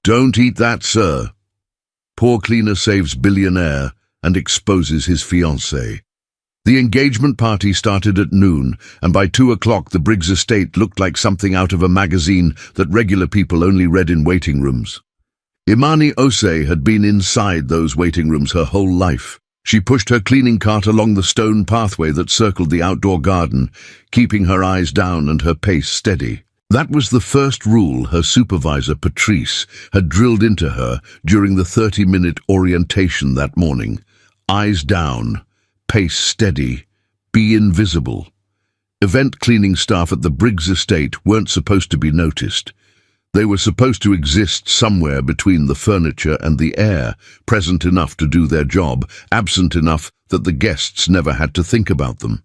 "Don't eat that, sir." Poor cleaner saves billionaire and exposes his fiancée. The engagement party started at noon, and by 2 o'clock the Briggs estate looked like something out of a magazine that regular people only read in waiting rooms. Imani Osei had been inside those waiting rooms her whole life. She pushed her cleaning cart along the stone pathway that circled the outdoor garden, keeping her eyes down and her pace steady. That was the first rule her supervisor, Patrice, had drilled into her during the 30-minute orientation that morning. Eyes down, pace steady, be invisible. Event cleaning staff at the Briggs estate weren't supposed to be noticed. They were supposed to exist somewhere between the furniture and the air, present enough to do their job, absent enough that the guests never had to think about them.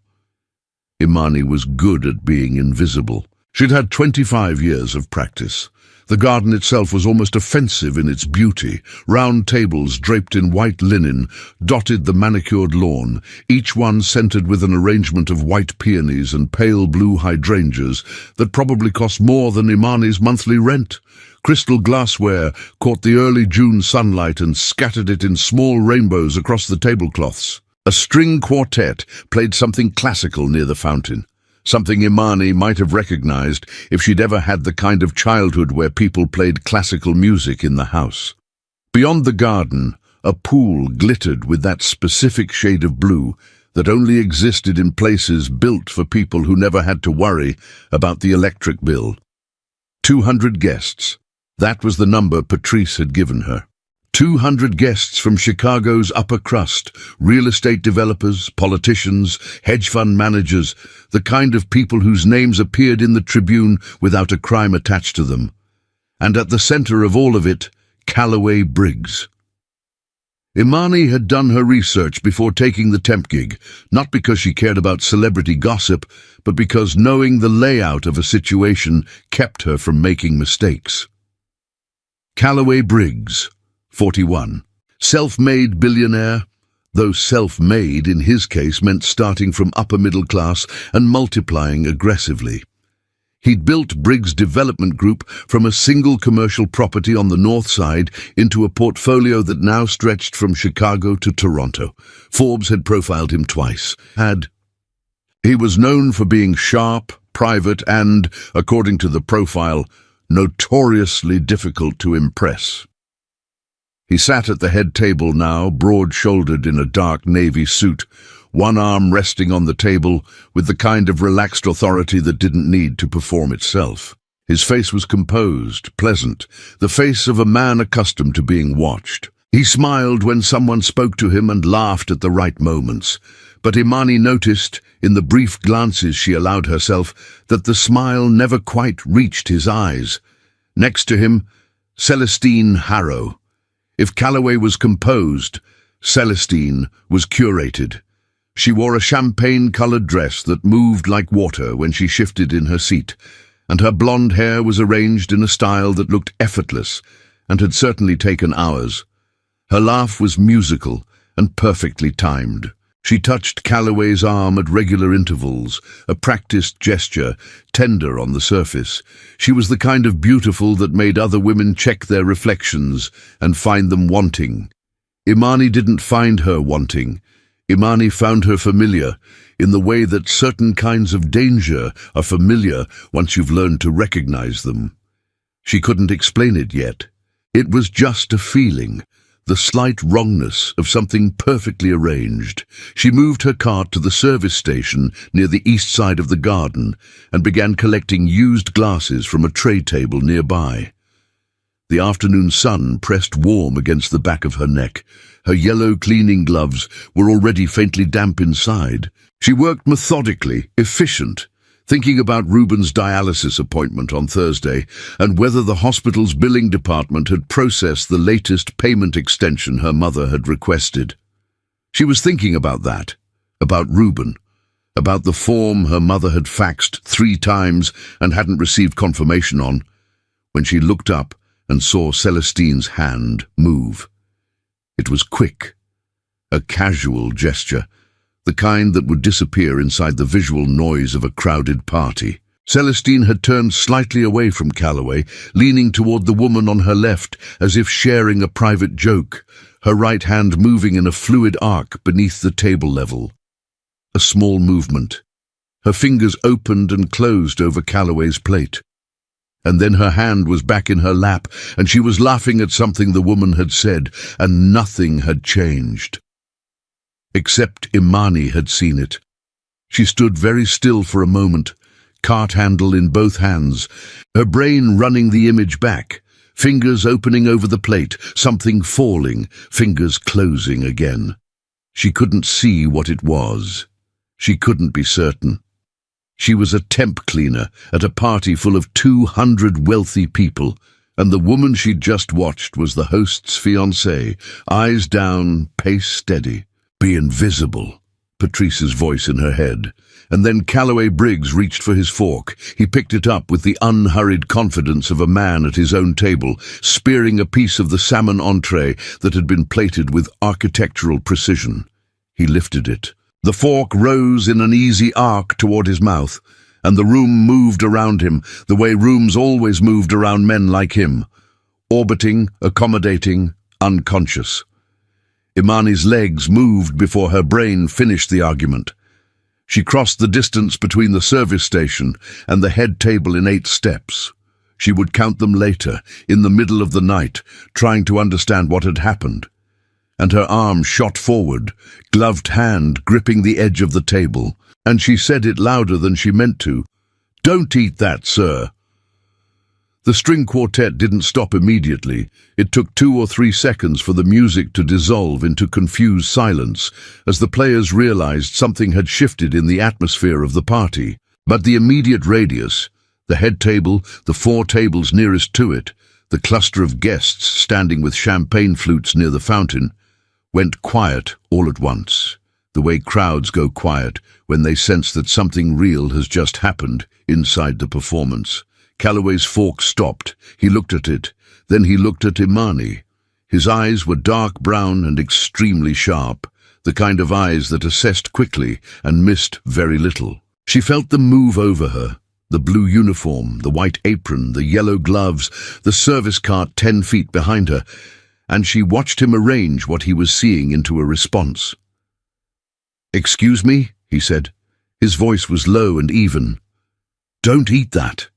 Imani was good at being invisible. She'd had 25 years of practice. The garden itself was almost offensive in its beauty. Round tables draped in white linen dotted the manicured lawn, each one scented with an arrangement of white peonies and pale blue hydrangeas that probably cost more than Imani's monthly rent. Crystal glassware caught the early June sunlight and scattered it in small rainbows across the tablecloths. A string quartet played something classical near the fountain. Something Imani might have recognized if she'd ever had the kind of childhood where people played classical music in the house. Beyond the garden, a pool glittered with that specific shade of blue that only existed in places built for people who never had to worry about the electric bill. 200 guests. That was the number Patrice had given her. 200 guests from Chicago's upper crust, real estate developers, politicians, hedge fund managers, the kind of people whose names appeared in the Tribune without a crime attached to them. And at the center of all of it, Callaway Briggs. Imani had done her research before taking the temp gig, not because she cared about celebrity gossip, but because knowing the layout of a situation kept her from making mistakes. Callaway Briggs, 41. Self-made billionaire, though self-made in his case meant starting from upper middle class and multiplying aggressively. He'd built Briggs Development Group from a single commercial property on the north side into a portfolio that now stretched from Chicago to Toronto. Forbes had profiled him twice. He was known for being sharp, private, and, according to the profile, notoriously difficult to impress. He sat at the head table now, broad-shouldered in a dark navy suit, one arm resting on the table with the kind of relaxed authority that didn't need to perform itself. His face was composed, pleasant, the face of a man accustomed to being watched. He smiled when someone spoke to him and laughed at the right moments, but Imani noticed, in the brief glances she allowed herself, that the smile never quite reached his eyes. Next to him, Celestine Harrow. If Callaway was composed, Celestine was curated. She wore a champagne-colored dress that moved like water when she shifted in her seat, and her blonde hair was arranged in a style that looked effortless and had certainly taken hours. Her laugh was musical and perfectly timed. She touched Callaway's arm at regular intervals, a practiced gesture, tender on the surface. She was the kind of beautiful that made other women check their reflections and find them wanting. Imani didn't find her wanting. Imani found her familiar, in the way that certain kinds of danger are familiar once you've learned to recognize them. She couldn't explain it yet. It was just a feeling. The slight wrongness of something perfectly arranged. She moved her cart to the service station near the east side of the garden and began collecting used glasses from a tray table nearby. The afternoon sun pressed warm against the back of her neck. Her yellow cleaning gloves were already faintly damp inside. She worked methodically, efficient, thinking about Ruben's dialysis appointment on Thursday and whether the hospital's billing department had processed the latest payment extension her mother had requested. She was thinking about that, about Ruben, about the form her mother had faxed 3 times and hadn't received confirmation on, when she looked up and saw Celestine's hand move. It was quick, a casual gesture, the kind that would disappear inside the visual noise of a crowded party. Celestine had turned slightly away from Calloway, leaning toward the woman on her left as if sharing a private joke, her right hand moving in a fluid arc beneath the table level. A small movement. Her fingers opened and closed over Calloway's plate. And then her hand was back in her lap, and she was laughing at something the woman had said, and nothing had changed. Except Imani had seen it. She stood very still for a moment, cart handle in both hands, her brain running the image back, fingers opening over the plate, something falling, fingers closing again. She couldn't see what it was. She couldn't be certain. She was a temp cleaner at a party full of 200 wealthy people, and the woman she'd just watched was the host's fiancée, eyes down, pace steady. Be invisible, Patrice's voice in her head. And then Calloway Briggs reached for his fork. He picked it up with the unhurried confidence of a man at his own table, spearing a piece of the salmon entree that had been plated with architectural precision. He lifted it. The fork rose in an easy arc toward his mouth, and the room moved around him, the way rooms always moved around men like him, orbiting, accommodating, unconscious. Imani's legs moved before her brain finished the argument. She crossed the distance between the service station and the head table in 8 steps. She would count them later, in the middle of the night, trying to understand what had happened. And her arm shot forward, gloved hand gripping the edge of the table, and she said it louder than she meant to. "Don't eat that, sir." The string quartet didn't stop immediately. It took 2 or 3 seconds for the music to dissolve into confused silence, as the players realized something had shifted in the atmosphere of the party. But the immediate radius, the head table, the 4 tables nearest to it, the cluster of guests standing with champagne flutes near the fountain, went quiet all at once, the way crowds go quiet when they sense that something real has just happened inside the performance. Calloway's fork stopped. He looked at it. Then he looked at Imani. His eyes were dark brown and extremely sharp, the kind of eyes that assessed quickly and missed very little. She felt them move over her, the blue uniform, the white apron, the yellow gloves, the service cart 10 feet behind her, and she watched him arrange what he was seeing into a response. "Excuse me," he said. His voice was low and even. "Don't eat that,"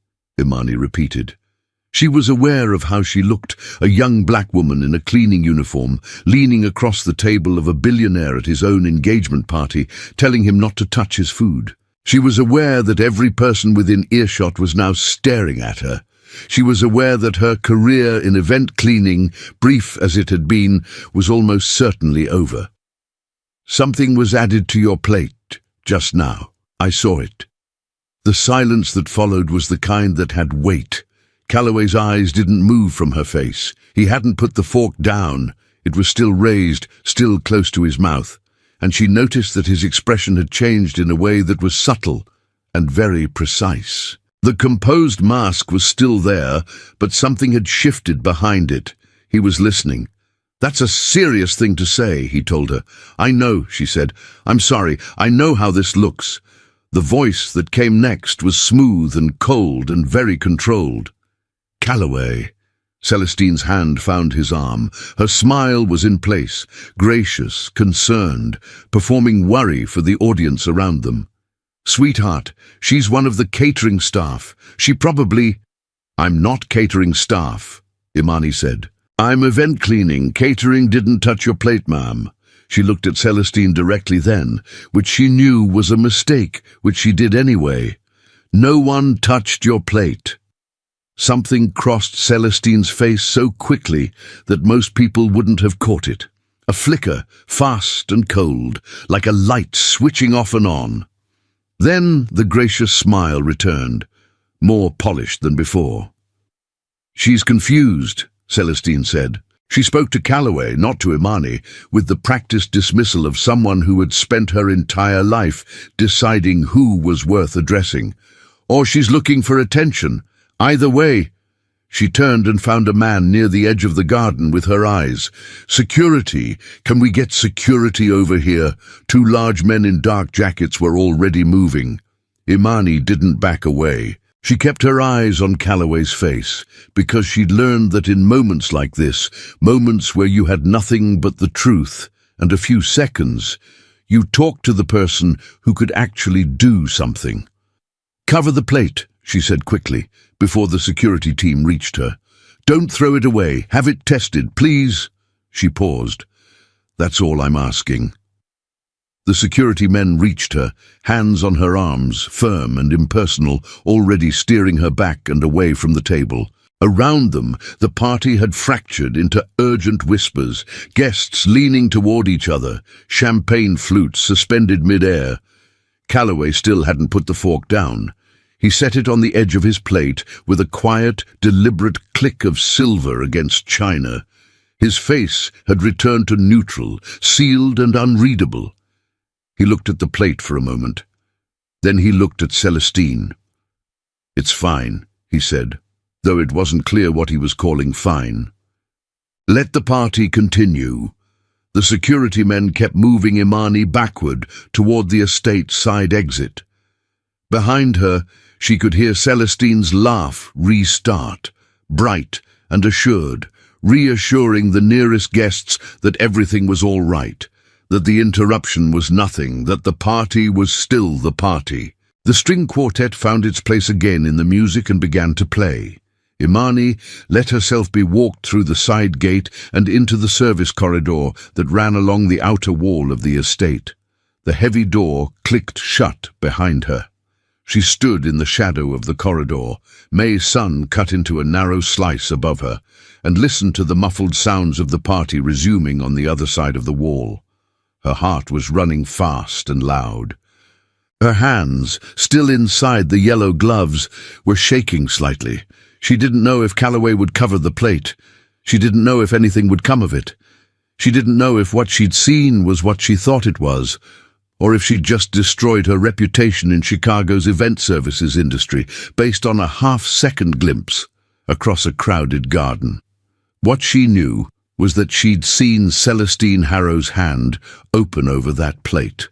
Imani repeated. She was aware of how she looked, a young black woman in a cleaning uniform, leaning across the table of a billionaire at his own engagement party, telling him not to touch his food. She was aware that every person within earshot was now staring at her. She was aware that her career in event cleaning, brief as it had been, was almost certainly over. "Something was added to your plate just now. I saw it." The silence that followed was the kind that had weight. Calloway's eyes didn't move from her face. He hadn't put the fork down. It was still raised, still close to his mouth, and she noticed that his expression had changed in a way that was subtle and very precise. The composed mask was still there, but something had shifted behind it. He was listening. "That's a serious thing to say," he told her. "I know," she said. "I'm sorry. I know how this looks." The voice that came next was smooth and cold and very controlled. "Calloway." Celestine's hand found his arm. Her smile was in place, gracious, concerned, performing worry for the audience around them. "Sweetheart, she's one of the catering staff. She probably—" "I'm not catering staff," Imani said. "I'm event cleaning. Catering didn't touch your plate, ma'am." She looked at Celestine directly then, which she knew was a mistake, which she did anyway. "No one touched your plate." Something crossed Celestine's face so quickly that most people wouldn't have caught it. A flicker, fast and cold, like a light switching off and on. Then the gracious smile returned, more polished than before. "She's confused," Celestine said. She spoke to Calloway, not to Imani, with the practiced dismissal of someone who had spent her entire life deciding who was worth addressing. "Or she's looking for attention. Either way." She turned and found a man near the edge of the garden with her eyes. "Security. Can we get security over here?" 2 large men in dark jackets were already moving. Imani didn't back away. She kept her eyes on Calloway's face, because she'd learned that in moments like this, moments where you had nothing but the truth and a few seconds, you talked to the person who could actually do something. "Cover the plate," she said quickly, before the security team reached her. "Don't throw it away. Have it tested, please." She paused. "That's all I'm asking." The security men reached her, hands on her arms, firm and impersonal, already steering her back and away from the table. Around them, the party had fractured into urgent whispers, guests leaning toward each other, champagne flutes suspended mid-air. Calloway still hadn't put the fork down. He set it on the edge of his plate with a quiet, deliberate click of silver against china. His face had returned to neutral, sealed and unreadable. He looked at the plate for a moment. Then he looked at Celestine. "It's fine," he said, though it wasn't clear what he was calling fine. Let the party continue. The security men kept moving Imani backward toward the estate's side exit. Behind her, she could hear Celestine's laugh restart, bright and assured, reassuring the nearest guests that everything was all right, that the interruption was nothing, that the party was still the party. The string quartet found its place again in the music and began to play. Imani let herself be walked through the side gate and into the service corridor that ran along the outer wall of the estate. The heavy door clicked shut behind her. She stood in the shadow of the corridor. May's sun cut into a narrow slice above her, and listened to the muffled sounds of the party resuming on the other side of the wall. Her heart was running fast and loud. Her hands, still inside the yellow gloves, were shaking slightly. She didn't know if Calloway would cover the plate. She didn't know if anything would come of it. She didn't know if what she'd seen was what she thought it was, or if she'd just destroyed her reputation in Chicago's event services industry based on a half-second glimpse across a crowded garden. What she knew was that she'd seen Celestine Harrow's hand open over that plate,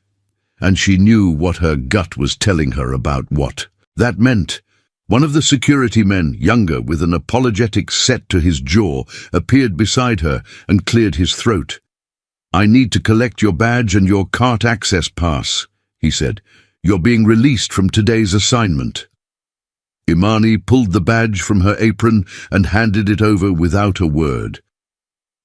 and she knew what her gut was telling her about what that meant. One of the security men, younger, with an apologetic set to his jaw, appeared beside her and cleared his throat. "I need to collect your badge and your cart access pass," he said. "You're being released from today's assignment." Imani pulled the badge from her apron and handed it over without a word.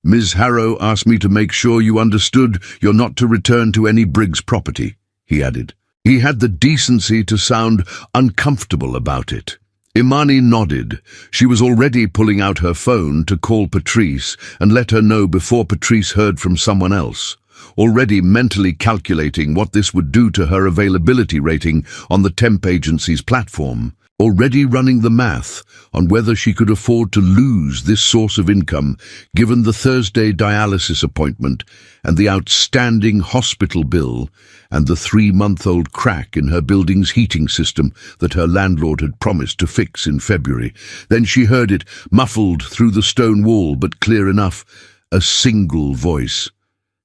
"Ms. Harrow asked me to make sure you understood you're not to return to any Briggs property," he added. He had the decency to sound uncomfortable about it. Imani nodded. She was already pulling out her phone to call Patrice and let her know before Patrice heard from someone else, already mentally calculating what this would do to her availability rating on the temp agency's platform, already running the math on whether she could afford to lose this source of income given the Thursday dialysis appointment and the outstanding hospital bill and the 3-month-old crack in her building's heating system that her landlord had promised to fix in February. Then she heard it, muffled through the stone wall but clear enough, a single voice.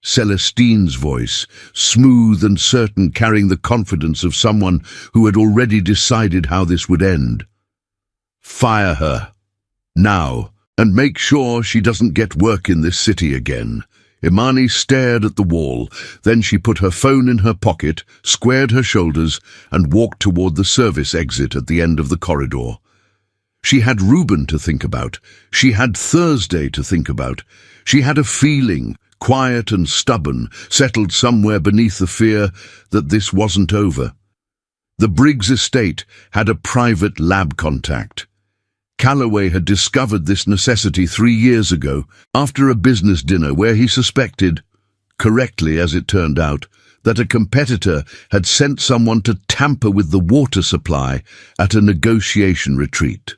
Celestine's voice, smooth and certain, carrying the confidence of someone who had already decided how this would end. "Fire her. Now. And make sure she doesn't get work in this city again." Imani stared at the wall. Then she put her phone in her pocket, squared her shoulders, and walked toward the service exit at the end of the corridor. She had Reuben to think about. She had Thursday to think about. She had a feeling, quiet and stubborn, settled somewhere beneath the fear that this wasn't over. The Briggs estate had a private lab contact. Calloway had discovered this necessity 3 years ago, after a business dinner where he suspected, correctly as it turned out, that a competitor had sent someone to tamper with the water supply at a negotiation retreat.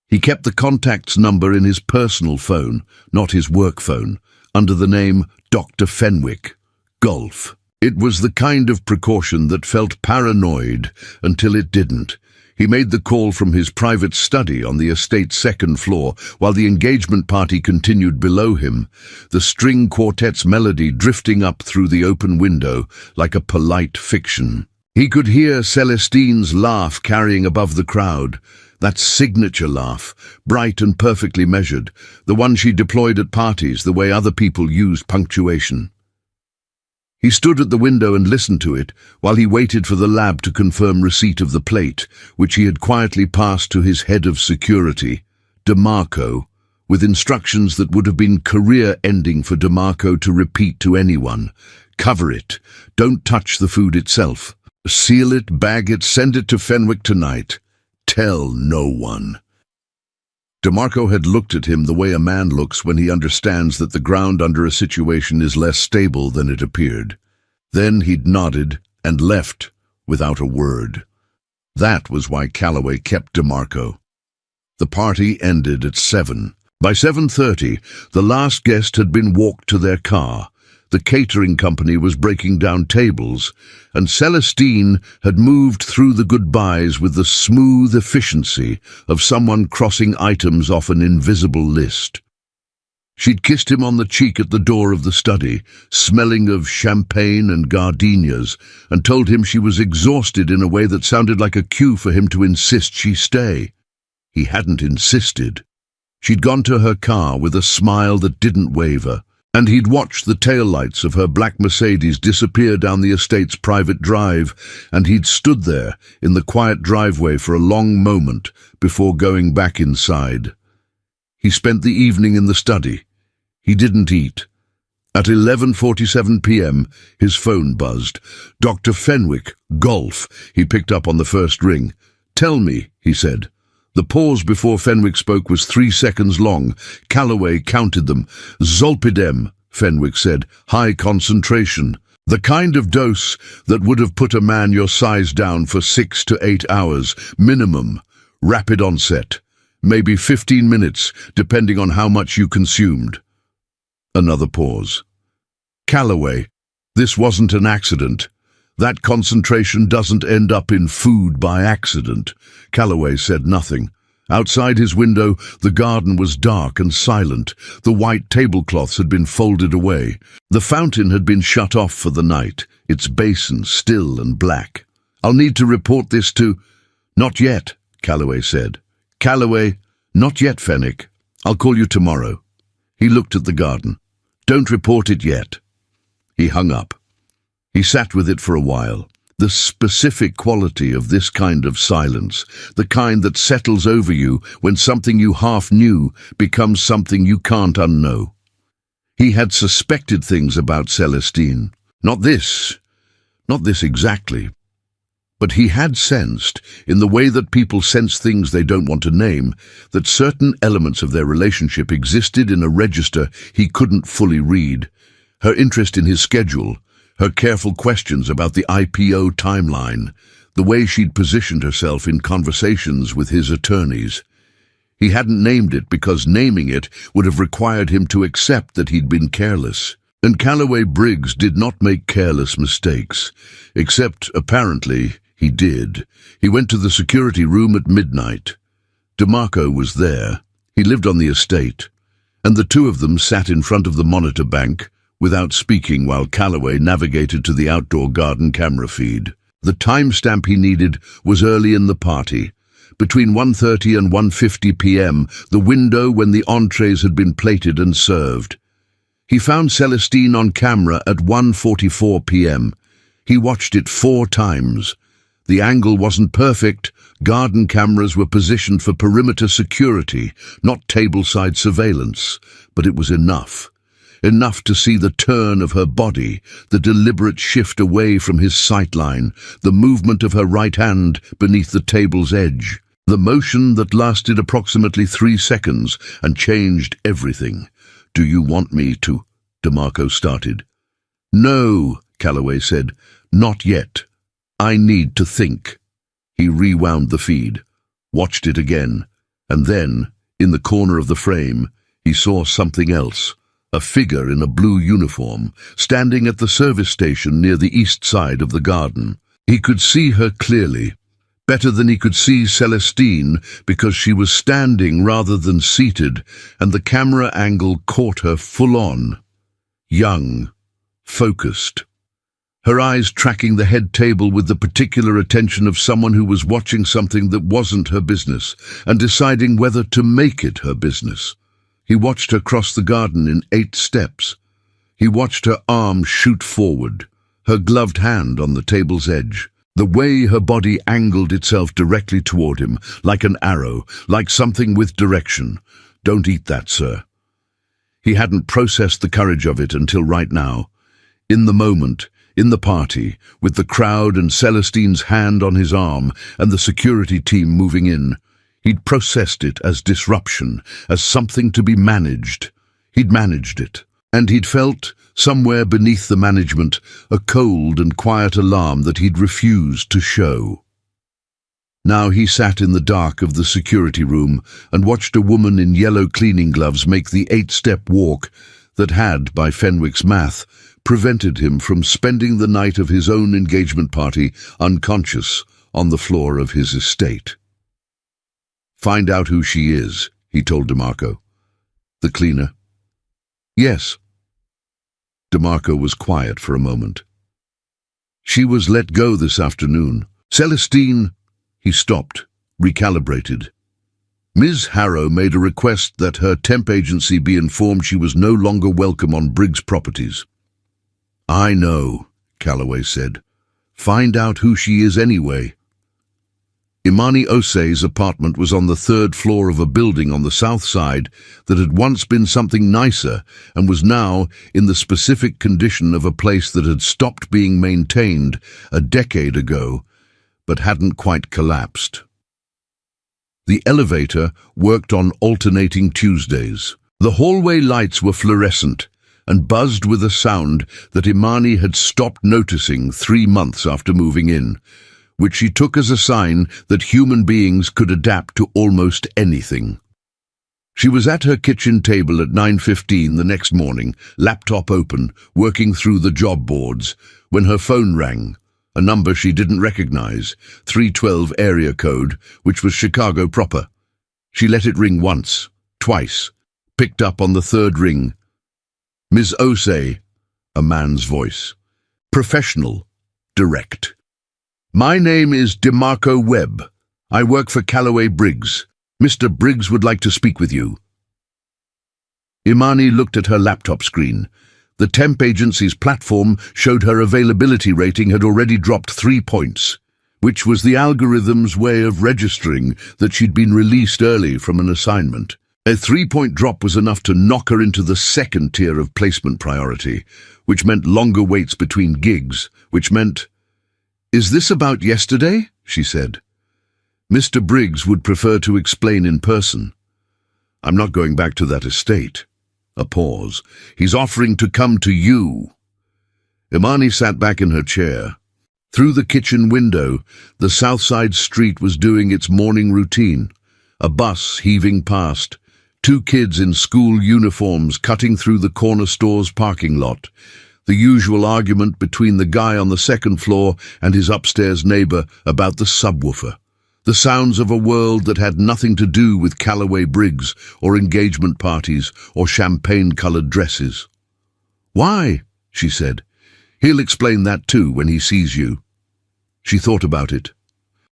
He kept the contact's number in his personal phone, not his work phone, under the name Dr. Fenwick, Golf. It was the kind of precaution that felt paranoid until it didn't. He made the call from his private study on the estate's 2nd floor, while the engagement party continued below him, the string quartet's melody drifting up through the open window like a polite fiction. He could hear Celestine's laugh carrying above the crowd, that signature laugh, bright and perfectly measured, the one she deployed at parties the way other people used punctuation. He stood at the window and listened to it while he waited for the lab to confirm receipt of the plate, which he had quietly passed to his head of security, DeMarco, with instructions that would have been career-ending for DeMarco to repeat to anyone. Cover it. Don't touch the food itself. Seal it, bag it, send it to Fenwick tonight. Tell no one. DeMarco had looked at him the way a man looks when he understands that the ground under a situation is less stable than it appeared. Then he'd nodded and left without a word. That was why Calloway kept DeMarco. The party ended at 7. By 7:30, the last guest had been walked to their car. The catering company was breaking down tables, and Celestine had moved through the goodbyes with the smooth efficiency of someone crossing items off an invisible list. She'd kissed him on the cheek at the door of the study, smelling of champagne and gardenias, and told him she was exhausted in a way that sounded like a cue for him to insist she stay. He hadn't insisted. She'd gone to her car with a smile that didn't waver, and he'd watched the taillights of her black Mercedes disappear down the estate's private drive, and he'd stood there in the quiet driveway for a long moment before going back inside. He spent the evening in the study. He didn't eat. At 11:47 p.m., his phone buzzed. Dr. Fenwick, golf. He picked up on the first ring. "Tell me," he said. The pause before Fenwick spoke was 3 seconds long. Calloway counted them. "Zolpidem," Fenwick said. "High concentration. The kind of dose that would have put a man your size down for 6 to 8 hours, minimum. Rapid onset. Maybe 15 minutes, depending on how much you consumed." Another pause. "Calloway, this wasn't an accident. That concentration doesn't end up in food by accident." Calloway said nothing. Outside his window, the garden was dark and silent. The white tablecloths had been folded away. The fountain had been shut off for the night, its basin still and black. "I'll need to report this to—" "Not yet," Calloway said. "Calloway, not yet, Fenwick. I'll call you tomorrow." He looked at the garden. "Don't report it yet." He hung up. He sat with it for a while. The specific quality of this kind of silence, the kind that settles over you when something you half knew becomes something you can't unknow. He had suspected things about Celestine. Not this exactly. But he had sensed, in the way that people sense things they don't want to name, that certain elements of their relationship existed in a register he couldn't fully read. Her interest in his schedule, her careful questions about the IPO timeline, the way she'd positioned herself in conversations with his attorneys. He hadn't named it because naming it would have required him to accept that he'd been careless. And Calloway Briggs did not make careless mistakes, except, apparently, he did. He went to the security room at midnight. DeMarco was there. He lived on the estate. And the two of them sat in front of the monitor bank, without speaking while Calloway navigated to the outdoor garden camera feed. The timestamp he needed was early in the party. Between 1:30 and 1:50 p.m., the window when the entrees had been plated and served. He found Celestine on camera at 1:44 p.m. He watched it 4 times. The angle wasn't perfect. Garden cameras were positioned for perimeter security, not tableside surveillance, but it was enough. Enough to see the turn of her body, the deliberate shift away from his sightline, the movement of her right hand beneath the table's edge, the motion that lasted approximately 3 seconds and changed everything. "Do you want me to?" DeMarco started. "No," Calloway said. "Not yet. I need to think." He rewound the feed, watched it again, and then, in the corner of the frame, he saw something else. A figure in a blue uniform, standing at the service station near the east side of the garden. He could see her clearly, better than he could see Celestine, because she was standing rather than seated, and the camera angle caught her full on. Young, focused. her eyes tracking the head table with the particular attention of someone who was watching something that wasn't her business and deciding whether to make it her business. He watched her cross the garden in 8 steps. He watched her arm shoot forward, her gloved hand on the table's edge. The way her body angled itself directly toward him, like an arrow, like something with direction. "Don't eat that, sir." He hadn't processed the courage of it until right now. In the moment, in the party, with the crowd and Celestine's hand on his arm and the security team moving in, he'd processed it as disruption, as something to be managed. He'd managed it, and he'd felt, somewhere beneath the management, a cold and quiet alarm that he'd refused to show. Now he sat in the dark of the security room and watched a woman in yellow cleaning gloves make the 8-step walk that had, by Fenwick's math, prevented him from spending the night of his own engagement party unconscious on the floor of his estate. "Find out who she is," he told DeMarco. "The cleaner?" "Yes." DeMarco was quiet for a moment. "She was let go this afternoon. Celestine—" He stopped, recalibrated. Ms. Harrow made a request that her temp agency be informed she was no longer welcome on Briggs properties. "I know," Calloway said. "Find out who she is anyway." Imani Osei's apartment was on the 3rd floor of a building on the south side that had once been something nicer and was now in the specific condition of a place that had stopped being maintained a decade ago, but hadn't quite collapsed. The elevator worked on alternating Tuesdays. The hallway lights were fluorescent and buzzed with a sound that Imani had stopped noticing 3 months after moving in, which she took as a sign that human beings could adapt to almost anything. She was at her kitchen table at 9:15 the next morning, laptop open, working through the job boards, when her phone rang, a number she didn't recognize, 312 area code, which was Chicago proper. She let it ring once, twice, picked up on the 3rd ring. "Ms. Osei," a man's voice. Professional, direct. "My name is DeMarco Webb. I work for Calloway Briggs. Mr. Briggs would like to speak with you." Imani looked at her laptop screen. The temp agency's platform showed her availability rating had already dropped 3 points, which was the algorithm's way of registering that she'd been released early from an assignment. A 3-point drop was enough to knock her into the 2nd tier of placement priority, which meant longer waits between gigs, which meant, "Is this about yesterday?" she said. "Mr. Briggs would prefer to explain in person." "I'm not going back to that estate." A pause. "He's offering to come to you." Imani sat back in her chair. Through the kitchen window, the Southside street was doing its morning routine. A bus heaving past, 2 kids in school uniforms cutting through the corner store's parking lot, the usual argument between the guy on the 2nd floor and his upstairs neighbor about the subwoofer, the sounds of a world that had nothing to do with Calloway Briggs or engagement parties or champagne-colored dresses. "Why?" she said. "He'll explain that too when he sees you." She thought about it.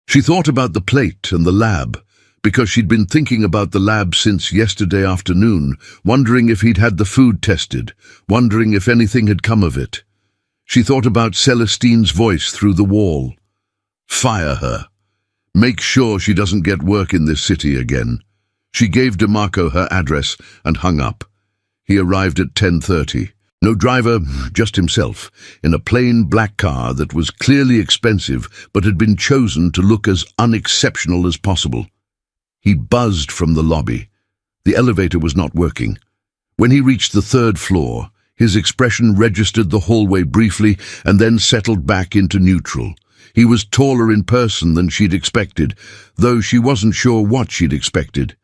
She thought about the plate and the lab, because she'd been thinking about the lab since yesterday afternoon, wondering if he'd had the food tested, wondering if anything had come of it. She thought about Celestine's voice through the wall. Fire her. Make sure she doesn't get work in this city again. She gave DeMarco her address and hung up. He arrived at 10:30. No driver, just himself, in a plain black car that was clearly expensive but had been chosen to look as unexceptional as possible. He buzzed from the lobby. The elevator was not working. When he reached the 3rd floor, his expression registered the hallway briefly and then settled back into neutral. He was taller in person than she'd expected, though she wasn't sure what she'd expected.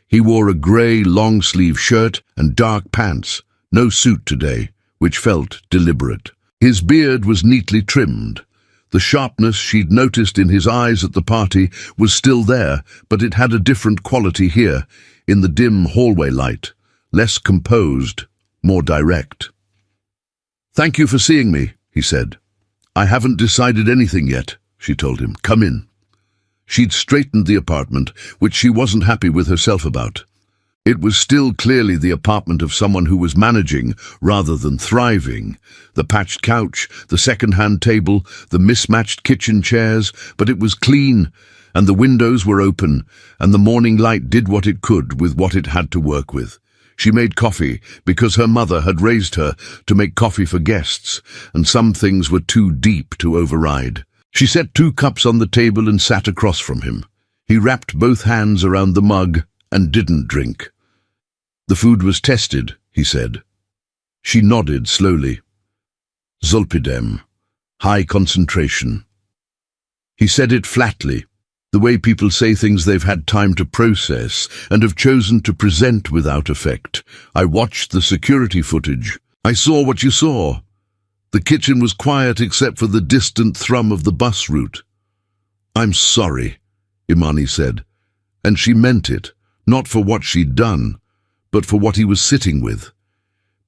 He wore a grey long-sleeve shirt and dark pants, no suit today, which felt deliberate. His beard was neatly trimmed. The sharpness she'd noticed in his eyes at the party was still there, but it had a different quality here, in the dim hallway light, less composed, more direct. "Thank you for seeing me," he said. I haven't decided anything yet, she told him. Come in. She'd straightened the apartment, which she wasn't happy with herself about. It was still clearly the apartment of someone who was managing rather than thriving. The patched couch, the second-hand table, the mismatched kitchen chairs, but it was clean, and the windows were open, and the morning light did what it could with what it had to work with. She made coffee because her mother had raised her to make coffee for guests, and some things were too deep to override. She set 2 cups on the table and sat across from him. He wrapped both hands around the mug and didn't drink. The food was tested, he said. She nodded slowly. Zolpidem. High concentration. He said it flatly, the way people say things they've had time to process and have chosen to present without effect. I watched the security footage. I saw what you saw. The kitchen was quiet except for the distant thrum of the bus route. I'm sorry, Imani said, and she meant it, not for what she'd done, but for what he was sitting with.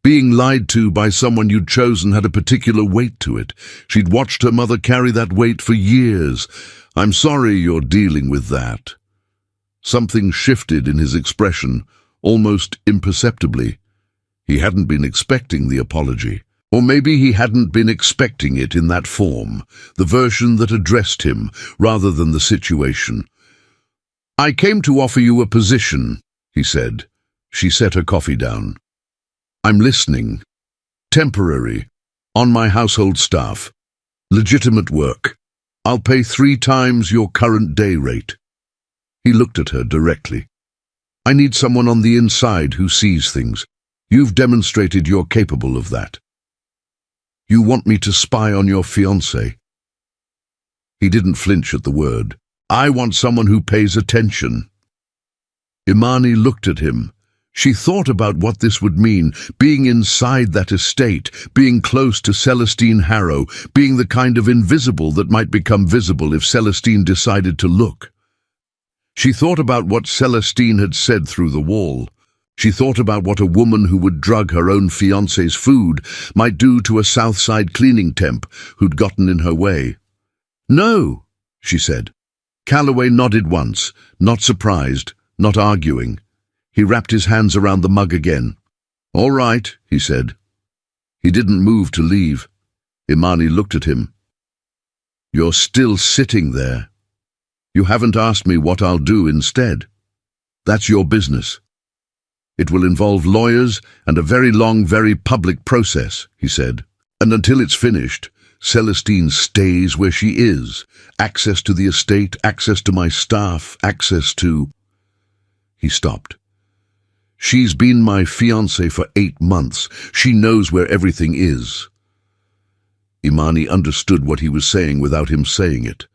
Being lied to by someone you'd chosen had a particular weight to it. She'd watched her mother carry that weight for years. I'm sorry you're dealing with that. Something shifted in his expression, almost imperceptibly. He hadn't been expecting the apology. Or maybe he hadn't been expecting it in that form, the version that addressed him, rather than the situation. I came to offer you a position, he said. She set her coffee down. I'm listening. Temporary. On my household staff. Legitimate work. I'll pay 3 times your current day rate. He looked at her directly. I need someone on the inside who sees things. You've demonstrated you're capable of that. You want me to spy on your fiancé? He didn't flinch at the word. I want someone who pays attention. Imani looked at him. She thought about what this would mean, being inside that estate, being close to Celestine Harrow, being the kind of invisible that might become visible if Celestine decided to look. She thought about what Celestine had said through the wall. She thought about what a woman who would drug her own fiancé's food might do to a Southside cleaning temp who'd gotten in her way. No, she said. Calloway nodded once, not surprised, not arguing. He wrapped his hands around the mug again. All right, he said. He didn't move to leave. Imani looked at him. You're still sitting there. You haven't asked me what I'll do instead. That's your business. It will involve lawyers and a very long, very public process, he said. And until it's finished, Celestine stays where she is. Access to the estate, access to my staff, access to... He stopped. She's been my fiancée for 8 months. She knows where everything is. Imani understood what he was saying without him saying it.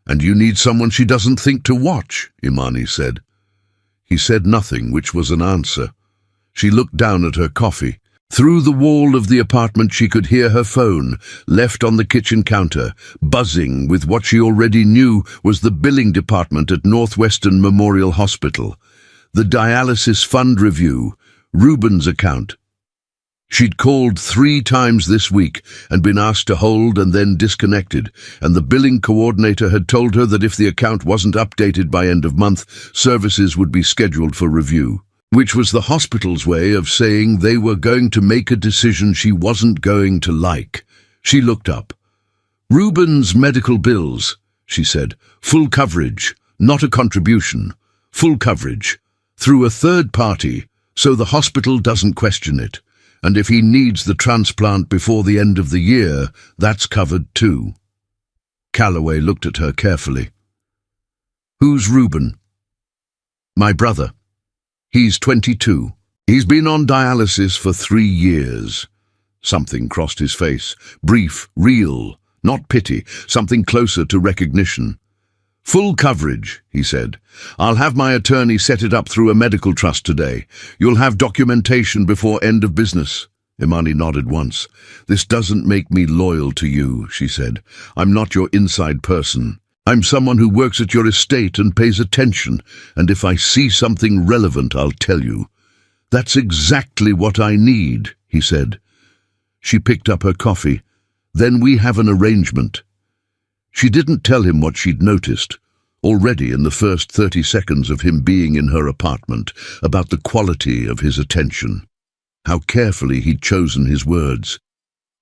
And you need someone she doesn't think to watch, Imani said. He said nothing, which was an answer. She looked down at her coffee. Through the wall of the apartment she could hear her phone, left on the kitchen counter, buzzing with what she already knew was the billing department at Northwestern Memorial Hospital. The dialysis fund review, Ruben's account. She'd called 3 times this week and been asked to hold and then disconnected, and the billing coordinator had told her that if the account wasn't updated by end of month, services would be scheduled for review, which was the hospital's way of saying they were going to make a decision she wasn't going to like. She looked up. Ruben's medical bills, she said. Full coverage, not a contribution. Full coverage. Through a third party, so the hospital doesn't question it. And if he needs the transplant before the end of the year, that's covered too. Calloway looked at her carefully. Who's Ruben? My brother. He's 22. He's been on dialysis for 3 years. Something crossed his face. Brief, real, not pity, something closer to recognition. Full coverage, he said. I'll have my attorney set it up through a medical trust today. You'll have documentation before end of business. Imani nodded once. This doesn't make me loyal to you, she said. I'm not your inside person. I'm someone who works at your estate and pays attention, and if I see something relevant, I'll tell you. That's exactly what I need, he said. She picked up her coffee. Then we have an arrangement." She didn't tell him what she'd noticed, already in the first 30 seconds of him being in her apartment, about the quality of his attention, how carefully he'd chosen his words,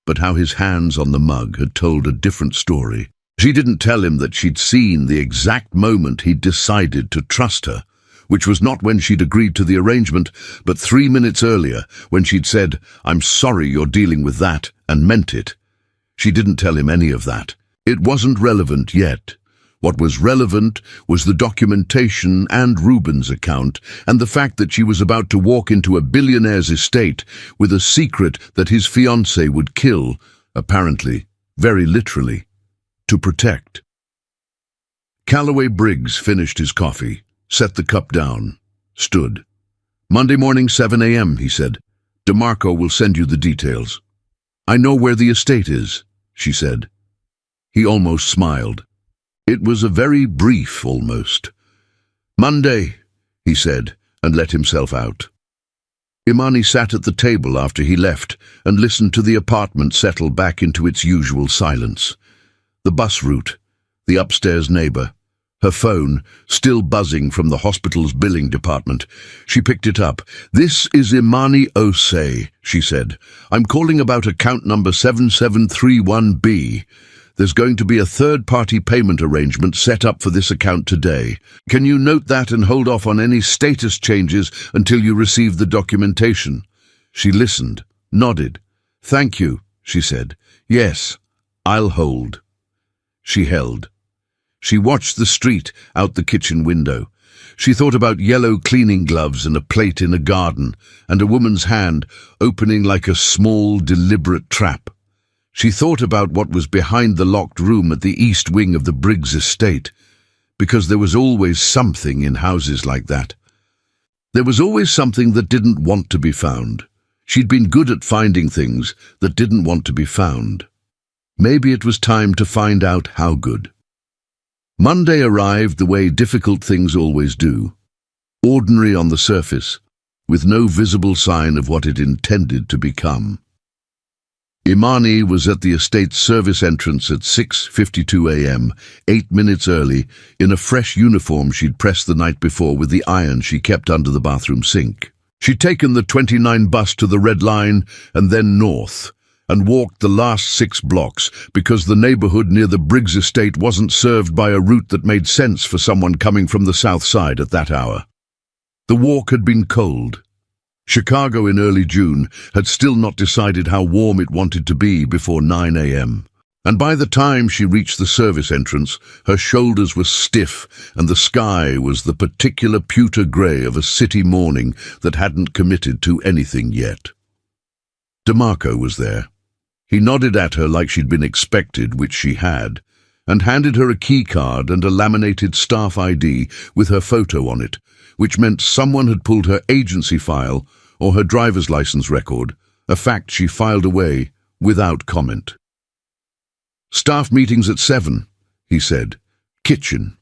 but how his hands on the mug had told a different story. She didn't tell him that she'd seen the exact moment he'd decided to trust her, which was not when she'd agreed to the arrangement, but 3 minutes earlier, when she'd said, "I'm sorry you're dealing with that," and meant it. She didn't tell him any of that. It wasn't relevant yet. What was relevant was the documentation and Ruben's account, and the fact that she was about to walk into a billionaire's estate with a secret that his fiancée would kill, apparently, very literally, to protect. Calloway Briggs finished his coffee, set the cup down, stood. "Monday morning, 7 a.m., he said. "DeMarco will send you the details." "I know where the estate is," she said. He almost smiled. It was a very brief almost. "Monday," he said, and let himself out. Imani sat at the table after he left and listened to the apartment settle back into its usual silence. The bus route, the upstairs neighbor, her phone, still buzzing from the hospital's billing department. She picked it up. "This is Imani Osei," she said. "I'm calling about account number 7731B. There's going to be a third-party payment arrangement set up for this account today. Can you note that and hold off on any status changes until you receive the documentation?" She listened, nodded. "Thank you," she said. "Yes, I'll hold." She held. She watched the street out the kitchen window. She thought about yellow cleaning gloves and a plate in a garden, and a woman's hand opening like a small, deliberate trap. She thought about what was behind the locked room at the east wing of the Briggs estate, because there was always something in houses like that. There was always something that didn't want to be found. She'd been good at finding things that didn't want to be found. Maybe it was time to find out how good. Monday arrived the way difficult things always do. Ordinary on the surface, with no visible sign of what it intended to become. Imani was at the estate's service entrance at 6:52 a.m., 8 minutes early, in a fresh uniform she'd pressed the night before with the iron she kept under the bathroom sink. She'd taken the 29 bus to the Red Line and then north, and walked the last 6 blocks because the neighborhood near the Briggs estate wasn't served by a route that made sense for someone coming from the south side at that hour. The walk had been cold. Chicago in early June had still not decided how warm it wanted to be before 9 a.m. And by the time she reached the service entrance, her shoulders were stiff and the sky was the particular pewter grey of a city morning that hadn't committed to anything yet. DeMarco was there. He nodded at her like she'd been expected, which she had, and handed her a key card and a laminated staff ID with her photo on it, which meant someone had pulled her agency file or her driver's license record, a fact she filed away without comment. "Staff meetings at 7, he said. "Kitchen.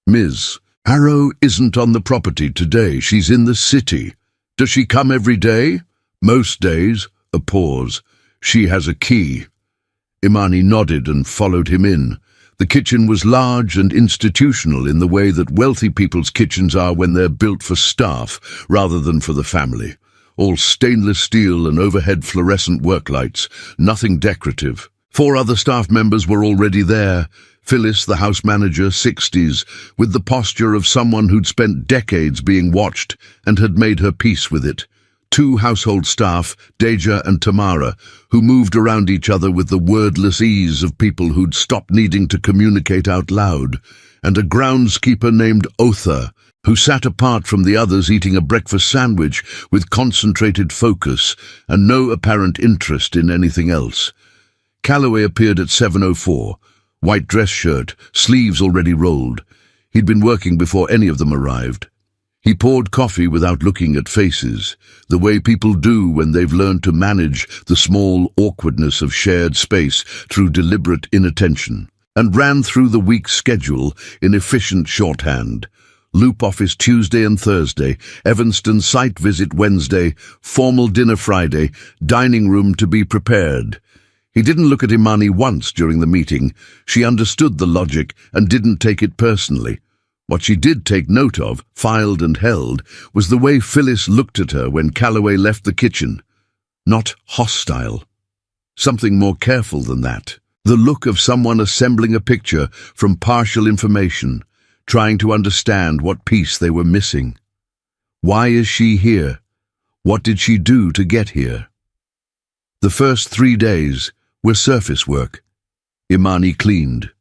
Ms. Arrow isn't on the property today. She's in the city. Does she come every day?" "Most days." A pause. "She has a key." Imani nodded and followed him in. The kitchen was large and institutional in the way that wealthy people's kitchens are when they're built for staff rather than for the family. All stainless steel and overhead fluorescent work lights, nothing decorative. 4 other staff members were already there. Phyllis, the house manager, 60s, with the posture of someone who'd spent decades being watched and had made her peace with it. 2 household staff, Deja and Tamara, who moved around each other with the wordless ease of people who'd stopped needing to communicate out loud, and a groundskeeper named Otha, who sat apart from the others eating a breakfast sandwich with concentrated focus and no apparent interest in anything else. Calloway appeared at 7:04, white dress shirt, sleeves already rolled. He'd been working before any of them arrived. He poured coffee without looking at faces, the way people do when they've learned to manage the small awkwardness of shared space through deliberate inattention, and ran through the week's schedule in efficient shorthand. Loop office Tuesday and Thursday, Evanston site visit Wednesday, formal dinner Friday, dining room to be prepared. He didn't look at Imani once during the meeting. She understood the logic and didn't take it personally. What she did take note of, filed and held, was the way Phyllis looked at her when Calloway left the kitchen. Not hostile. Something more careful than that. The look of someone assembling a picture from partial information, trying to understand what piece they were missing. Why is she here? What did she do to get here? The first 3 days were surface work. Imani cleaned.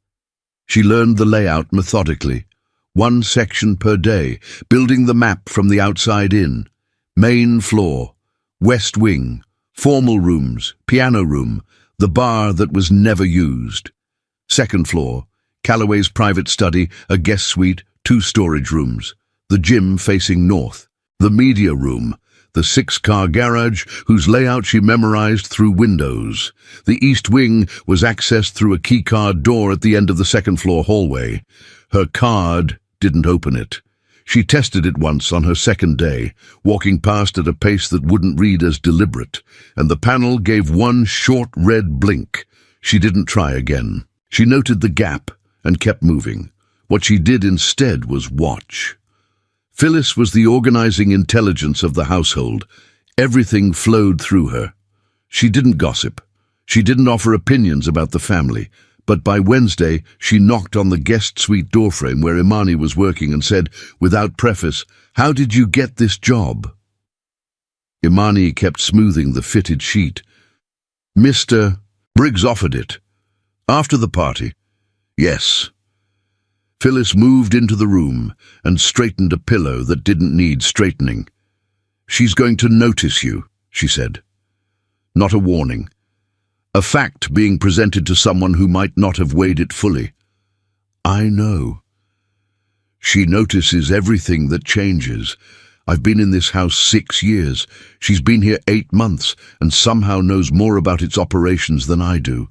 She learned the layout methodically, 1 section per day, building the map from the outside in. Main floor, west wing, formal rooms, piano room, the bar that was never used. Second floor, Calloway's private study, a guest suite, 2 storage rooms. The gym facing north. The media room, the 6-car garage whose layout she memorized through windows. The east wing was accessed through a keycard door at the end of the second-floor hallway. Her card didn't open it. She tested it once on her second day, walking past at a pace that wouldn't read as deliberate, and the panel gave 1 short red blink. She didn't try again. She noted the gap and kept moving. What she did instead was watch. Phyllis was the organizing intelligence of the household. Everything flowed through her. She didn't gossip. She didn't offer opinions about the family. But by Wednesday, she knocked on the guest suite doorframe where Imani was working and said, without preface, "How did you get this job?" Imani kept smoothing the fitted sheet. "Mr. Briggs offered it. After the party." "Yes." Phyllis moved into the room and straightened a pillow that didn't need straightening. "She's going to notice you," she said. Not a warning. A fact being presented to someone who might not have weighed it fully. "I know. She notices everything that changes. I've been in this house 6 years. She's been here 8 months and somehow knows more about its operations than I do."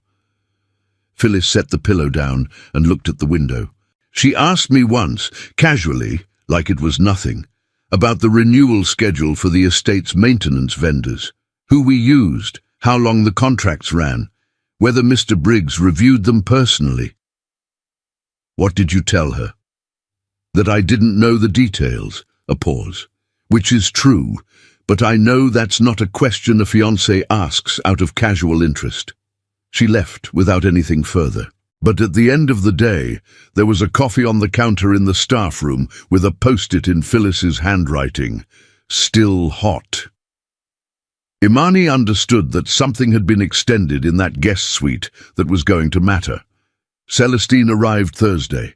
Phyllis set the pillow down and looked at the window. "She asked me once, casually, like it was nothing, about the renewal schedule for the estate's maintenance vendors, who we used, how long the contracts ran, whether Mr. Briggs reviewed them personally." "What did you tell her?" "That I didn't know the details." A pause. "Which is true, but I know that's not a question a fiancé asks out of casual interest." She left without anything further. But at the end of the day, there was a coffee on the counter in the staff room with a post-it in Phyllis's handwriting. "Still hot." Imani understood that something had been extended in that guest suite that was going to matter. Celestine arrived Thursday.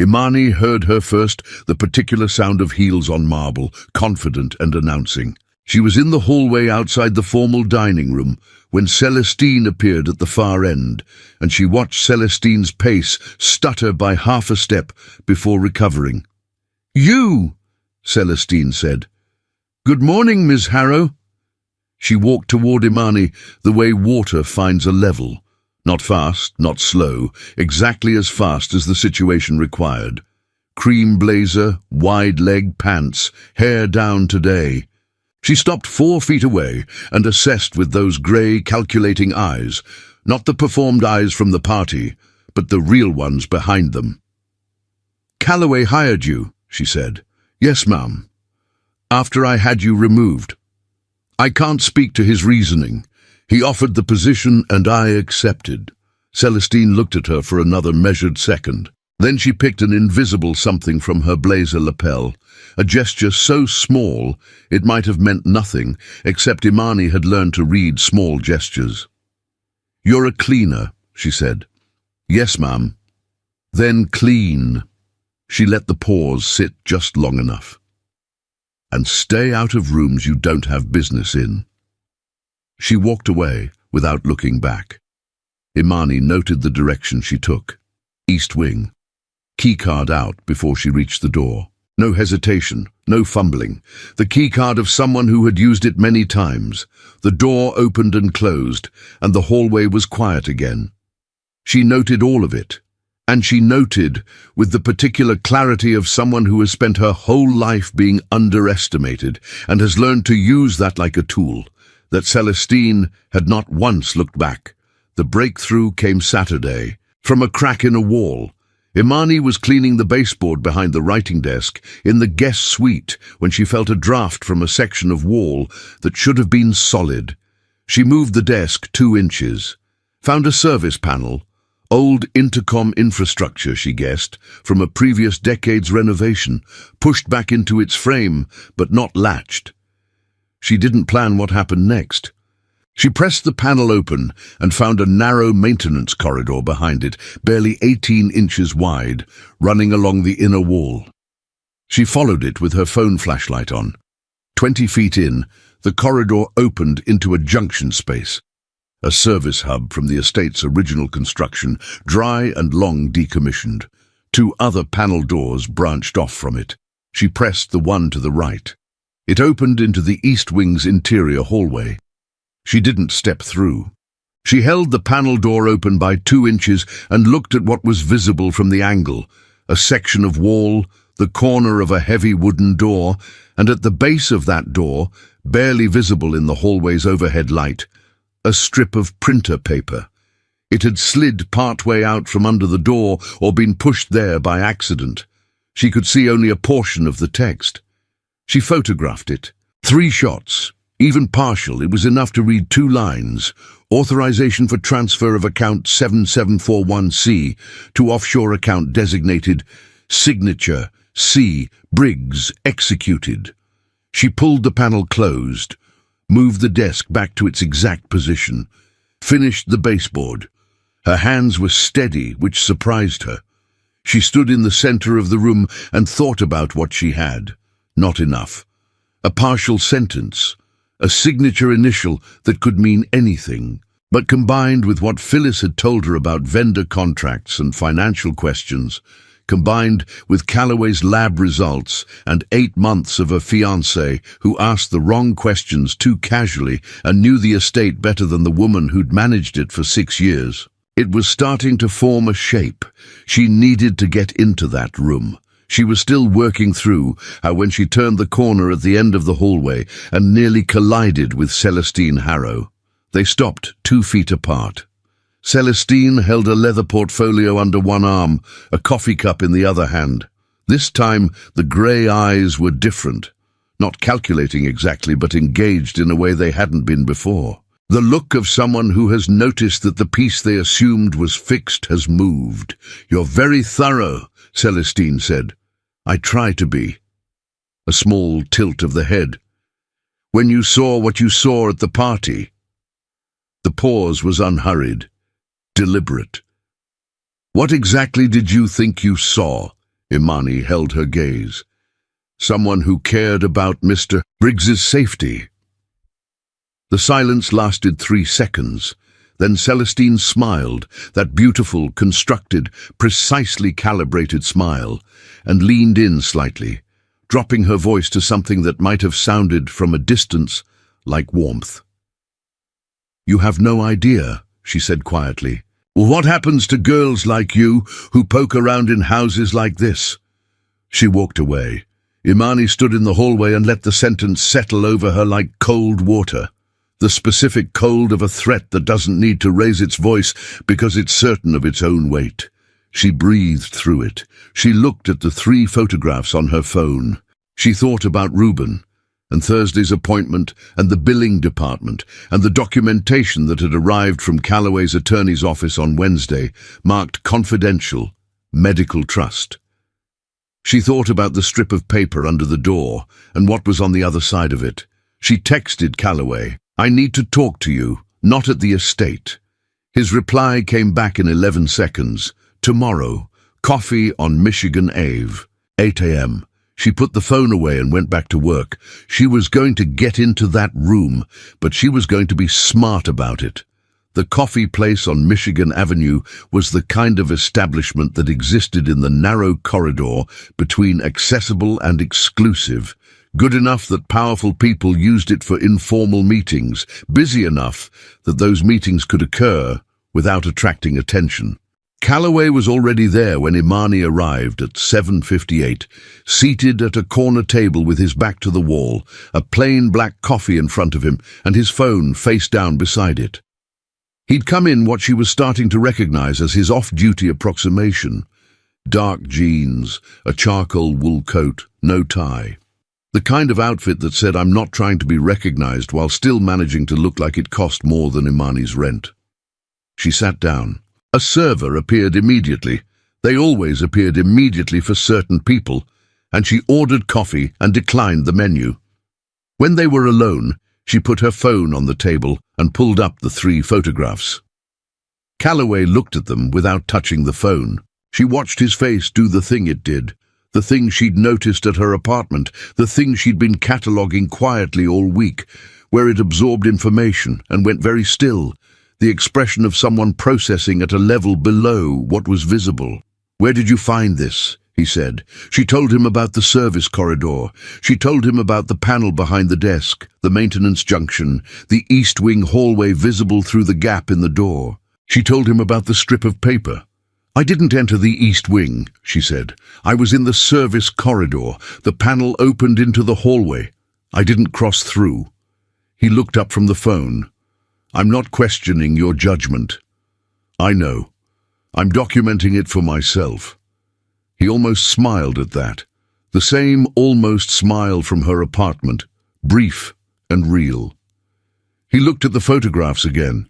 Imani heard her first, the particular sound of heels on marble, confident and announcing. She was in the hallway outside the formal dining room when Celestine appeared at the far end, and she watched Celestine's pace stutter by half a step before recovering. "You!" Celestine said. "Good morning, Miss Harrow." She walked toward Imani the way water finds a level. Not fast, not slow, exactly as fast as the situation required. Cream blazer, wide leg pants, hair down today. She stopped 4 feet away and assessed with those grey, calculating eyes, not the performed eyes from the party, but the real ones behind them. "Calloway hired you," she said. "Yes, ma'am. After I had you removed. I can't speak to his reasoning. He offered the position and I accepted." Celestine looked at her for another measured second. Then she picked an invisible something from her blazer lapel, a gesture so small it might have meant nothing, except Imani had learned to read small gestures. "You're a cleaner," she said. "Yes, ma'am." "Then clean." She let the pause sit just long enough. "And stay out of rooms you don't have business in." She walked away without looking back. Imani noted the direction she took. East wing. Keycard out before she reached the door. No hesitation, no fumbling. The keycard of someone who had used it many times. The door opened and closed, and the hallway was quiet again. She noted all of it. And she noted, with the particular clarity of someone who has spent her whole life being underestimated and has learned to use that like a tool, that Celestine had not once looked back, The breakthrough came Saturday. From a crack in a wall, Imani was cleaning the baseboard behind the writing desk in the guest suite when she felt a draft from a section of wall that should have been solid. She moved the desk 2 inches, found a service panel, old intercom infrastructure, she guessed, from a previous decade's renovation, pushed back into its frame, but not latched. She didn't plan what happened next. She pressed the panel open and found a narrow maintenance corridor behind it, barely 18 inches wide, running along the inner wall. She followed it with her phone flashlight on. 20 feet in, the corridor opened into a junction space, a service hub from the estate's original construction, dry and long decommissioned. 2 other panel doors branched off from it. She pressed the one to the right. It opened into the east wing's interior hallway. She didn't step through. She held the panel door open by 2 inches and looked at what was visible from the angle, a section of wall, the corner of a heavy wooden door, and at the base of that door, barely visible in the hallway's overhead light, a strip of printer paper. It had slid partway out from under the door or been pushed there by accident. She could see only a portion of the text. She photographed it. 3 shots. Even partial, it was enough to read 2 lines. Authorization for transfer of account 7741C to offshore account designated signature C. Briggs executed. She pulled the panel closed, moved the desk back to its exact position, finished the baseboard. Her hands were steady, which surprised her. She stood in the center of the room and thought about what she had. Not enough. A partial sentence. A signature initial that could mean anything, but combined with what Phyllis had told her about vendor contracts and financial questions, combined with Calloway's lab results and 8 months of a fiancé who asked the wrong questions too casually and knew the estate better than the woman who'd managed it for 6 years. It was starting to form a shape. She needed to get into that room. She was still working through how when she turned the corner at the end of the hallway and nearly collided with Celestine Harrow. They stopped 2 feet apart. Celestine held a leather portfolio under one arm, a coffee cup in the other hand. This time the grey eyes were different, not calculating exactly but engaged in a way they hadn't been before. The look of someone who has noticed that the piece they assumed was fixed has moved. "You're very thorough," Celestine said. "I try to be." A small tilt of the head. "When you saw what you saw at the party." The pause was unhurried, deliberate. "What exactly did you think you saw?" Imani held her gaze. "Someone who cared about Mr. Briggs's safety." The silence lasted 3 seconds. Then Celestine smiled, that beautiful, constructed, precisely calibrated smile, and leaned in slightly, dropping her voice to something that might have sounded from a distance like warmth. "You have no idea," she said quietly. "What happens to girls like you who poke around in houses like this?" She walked away. Imani stood in the hallway and let the sentence settle over her like cold water. The specific cold of a threat that doesn't need to raise its voice because it's certain of its own weight. She breathed through it. She looked at the 3 photographs on her phone. She thought about Reuben, and Thursday's appointment, and the billing department, and the documentation that had arrived from Calloway's attorney's office on Wednesday, marked confidential, medical trust. She thought about the strip of paper under the door, and what was on the other side of it. She texted Calloway, "I need to talk to you, not at the estate." His reply came back in 11 seconds. "Tomorrow, coffee on Michigan Ave, 8 a.m. She put the phone away and went back to work. She was going to get into that room, but she was going to be smart about it. The coffee place on Michigan Avenue was the kind of establishment that existed in the narrow corridor between accessible and exclusive, good enough that powerful people used it for informal meetings, busy enough that those meetings could occur without attracting attention. Calloway was already there when Imani arrived at 7:58, seated at a corner table with his back to the wall, a plain black coffee in front of him and his phone face down beside it. He'd come in what she was starting to recognize as his off-duty approximation. Dark jeans, a charcoal wool coat, no tie. The kind of outfit that said, "I'm not trying to be recognized," while still managing to look like it cost more than Imani's rent. She sat down. A server appeared immediately. They always appeared immediately for certain people, and she ordered coffee and declined the menu. When they were alone, she put her phone on the table and pulled up the 3 photographs. Calloway looked at them without touching the phone. She watched his face do the thing it did, the thing she'd noticed at her apartment, the thing she'd been cataloguing quietly all week, where it absorbed information and went very still, the expression of someone processing at a level below what was visible. "Where did you find this?" he said. She told him about the service corridor. She told him about the panel behind the desk, the maintenance junction, the east wing hallway visible through the gap in the door. She told him about the strip of paper. "I didn't enter the east wing," she said. "I was in the service corridor. The panel opened into the hallway. I didn't cross through." He looked up from the phone. "I'm not questioning your judgment. I know. I'm documenting it for myself." He almost smiled at that. The same almost smile from her apartment, brief and real. He looked at the photographs again.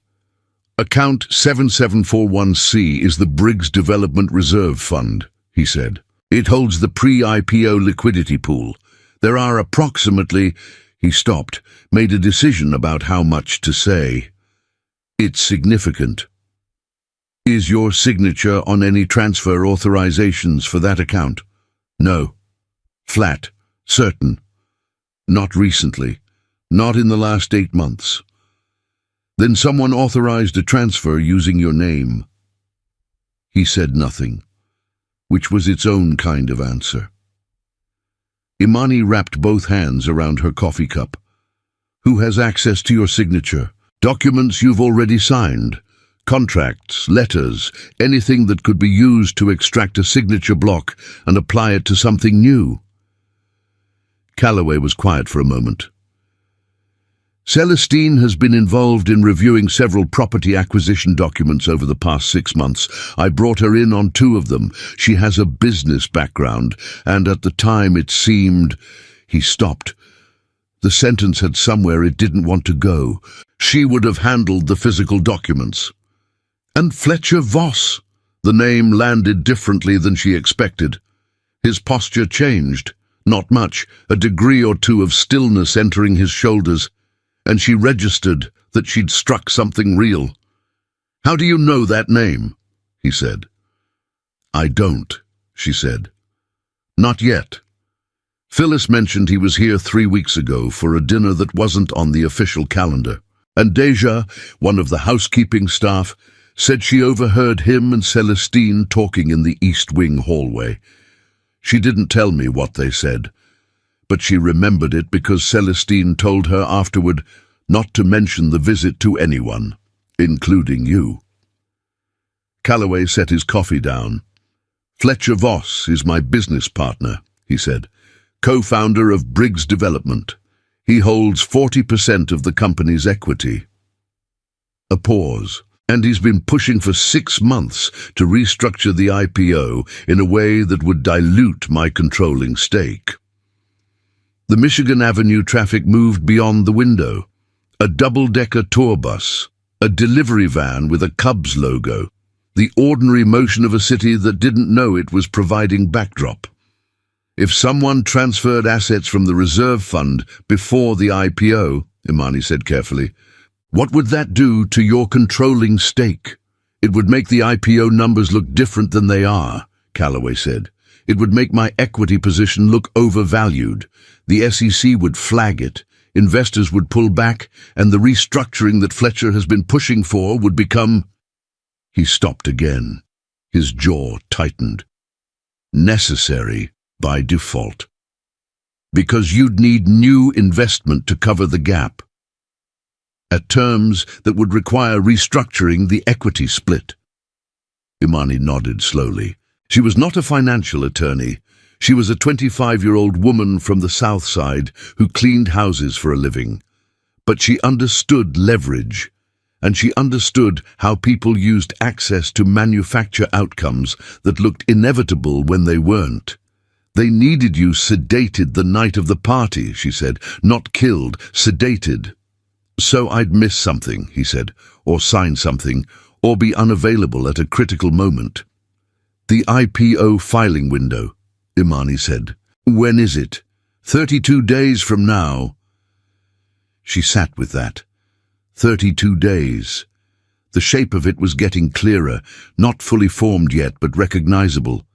"Account 7741C is the Briggs Development Reserve Fund," he said. "It holds the pre-IPO liquidity pool. There are approximately—" He stopped, made a decision about how much to say. "It's significant. Is your signature on any transfer authorizations for that account?" "No." "Flat. Certain." "Not recently. Not in the last 8 months." "Then someone authorized a transfer using your name." He said nothing, which was its own kind of answer. Imani wrapped both hands around her coffee cup. "Who has access to your signature? Documents you've already signed? Contracts, letters, anything that could be used to extract a signature block and apply it to something new?" Calloway was quiet for a moment. "Celestine has been involved in reviewing several property acquisition documents over the past 6 months. I brought her in on 2 of them. She has a business background, and at the time it seemed—" He stopped. The sentence had somewhere it didn't want to go. She would have handled the physical documents. "And Fletcher Voss." The name landed differently than she expected. His posture changed. Not much, a degree or 2 of stillness entering his shoulders, and she registered that she'd struck something real. "How do you know that name?" he said. "I don't," she said. "Not yet. Phyllis mentioned he was here 3 weeks ago for a dinner that wasn't on the official calendar. And Deja, one of the housekeeping staff, said she overheard him and Celestine talking in the East Wing hallway. She didn't tell me what they said, but she remembered it because Celestine told her afterward not to mention the visit to anyone, including you." Calloway set his coffee down. "Fletcher Voss is my business partner," he said, "co-founder of Briggs Development. He holds 40% of the company's equity." A pause. "And he's been pushing for 6 months to restructure the IPO in a way that would dilute my controlling stake." The Michigan Avenue traffic moved beyond the window. A double-decker tour bus, a delivery van with a Cubs logo, the ordinary motion of a city that didn't know it was providing backdrop. "If someone transferred assets from the reserve fund before the IPO," Imani said carefully, "what would that do to your controlling stake?" "It would make the IPO numbers look different than they are," Calloway said. "It would make my equity position look overvalued. The SEC would flag it, investors would pull back, and the restructuring that Fletcher has been pushing for would become—" He stopped again. His jaw tightened. "Necessary by default. Because you'd need new investment to cover the gap. At terms that would require restructuring the equity split." Imani nodded slowly. She was not a financial attorney. She was a 25-year-old woman from the South Side who cleaned houses for a living. But she understood leverage, and she understood how people used access to manufacture outcomes that looked inevitable when they weren't. They needed you sedated the night of the party, she said, not killed, sedated. So I'd miss something, he said, or sign something, or be unavailable at a critical moment. The IPO filing window, Imani said. When is it? 32 days from now. She sat with that. 32 days. The shape of it was getting clearer, not fully formed yet, but recognizable.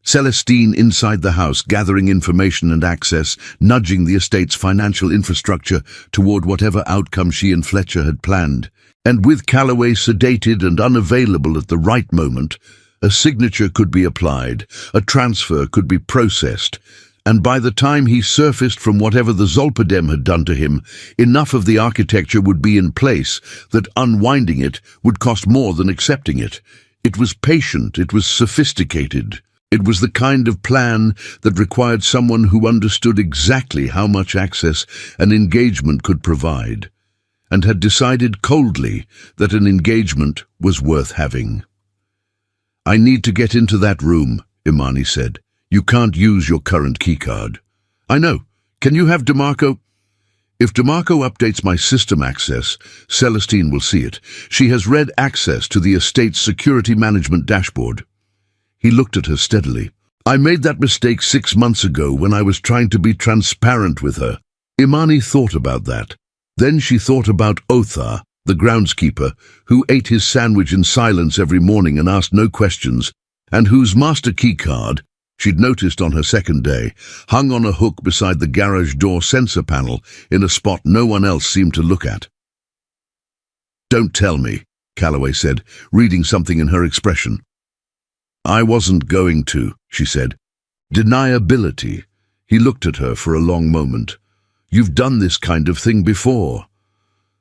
Celestine inside the house, gathering information and access, nudging the estate's financial infrastructure toward whatever outcome she and Fletcher had planned. And with Calloway sedated and unavailable at the right moment, a signature could be applied, a transfer could be processed, and by the time he surfaced from whatever the Zolpidem had done to him, enough of the architecture would be in place that unwinding it would cost more than accepting it. It was patient, it was sophisticated. It was the kind of plan that required someone who understood exactly how much access an engagement could provide, and had decided coldly that an engagement was worth having. I need to get into that room, Imani said. You can't use your current keycard. I know. Can you have DeMarco? If DeMarco updates my system access, Celestine will see it. She has read access to the estate's security management dashboard. He looked at her steadily. I made that mistake 6 months ago when I was trying to be transparent with her. Imani thought about that. Then she thought about Othar, the groundskeeper, who ate his sandwich in silence every morning and asked no questions, and whose master keycard, she'd noticed on her second day, hung on a hook beside the garage door sensor panel in a spot no one else seemed to look at. Don't tell me, Calloway said, reading something in her expression. I wasn't going to, she said. Deniability. He looked at her for a long moment. You've done this kind of thing before.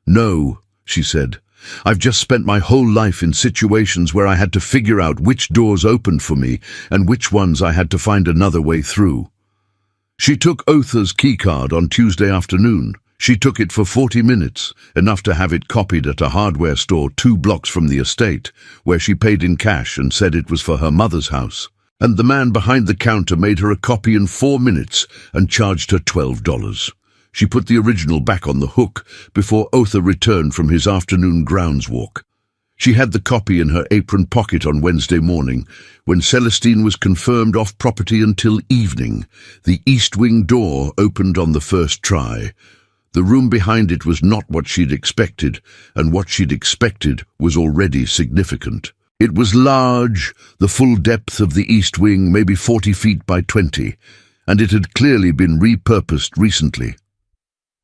No, she said. I've just spent my whole life in situations where I had to figure out which doors opened for me and which ones I had to find another way through. She took Othar's keycard on Tuesday afternoon. She took it for 40 minutes, enough to have it copied at a hardware store 2 blocks from the estate, where she paid in cash and said it was for her mother's house. And the man behind the counter made her a copy in 4 minutes and charged her $12. She put the original back on the hook before Othar returned from his afternoon grounds walk. She had the copy in her apron pocket on Wednesday morning, when Celestine was confirmed off property until evening. The east wing door opened on the first try. The room behind it was not what she'd expected, and what she'd expected was already significant. It was large, the full depth of the east wing, maybe 40 feet by 20, and it had clearly been repurposed recently.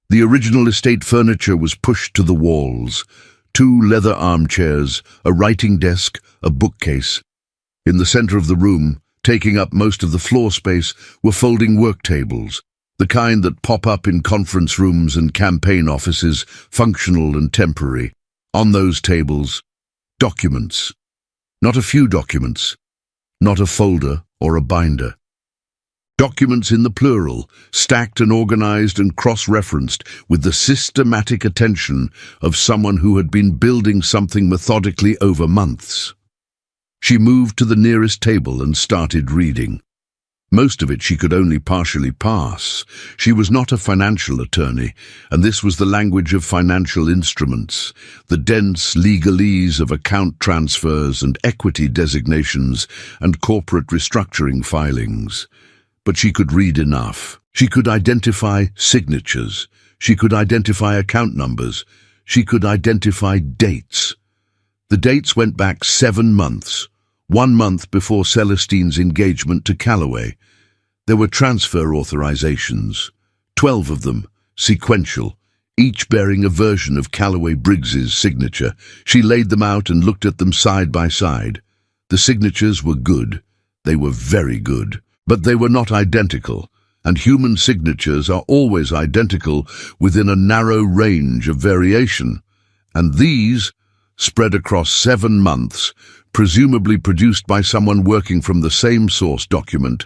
The original estate furniture was pushed to the walls. 2 leather armchairs, a writing desk, a bookcase. In the center of the room, taking up most of the floor space, were folding work tables, the kind that pop up in conference rooms and campaign offices, functional and temporary. On those tables, documents. Not a few documents, not a folder or a binder. Documents in the plural, stacked and organized and cross-referenced with the systematic attention of someone who had been building something methodically over months. She moved to the nearest table and started reading. Most of it she could only partially pass. She was not a financial attorney, and this was the language of financial instruments, the dense legalese of account transfers and equity designations and corporate restructuring filings. But she could read enough. She could identify signatures. She could identify account numbers. She could identify dates. The dates went back 7 months, 1 month before Celestine's engagement to Calloway. There were transfer authorizations, 12 of them, sequential, each bearing a version of Calloway Briggs's signature. She laid them out and looked at them side by side. The signatures were good. They were very good. But they were not identical, and human signatures are always identical within a narrow range of variation. And these, spread across 7 months, presumably produced by someone working from the same source document,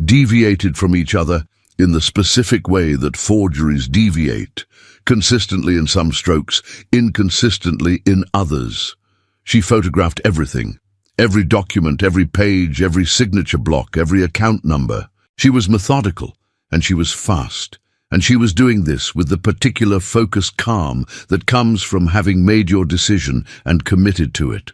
deviated from each other in the specific way that forgeries deviate, consistently in some strokes, inconsistently in others. She photographed everything. Every document, every page, every signature block, every account number. She was methodical, and she was fast. And she was doing this with the particular focused calm that comes from having made your decision and committed to it.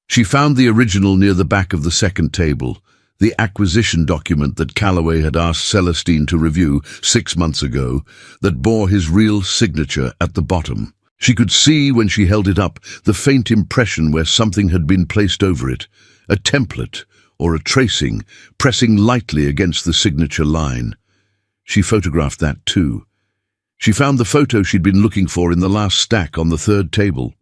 She found the original near the back of the second table, the acquisition document that Calloway had asked Celestine to review 6 months ago, that bore his real signature at the bottom. She could see when she held it up the faint impression where something had been placed over it, a template or a tracing, pressing lightly against the signature line. She photographed that too. She found the photo she'd been looking for in the last stack on the third table.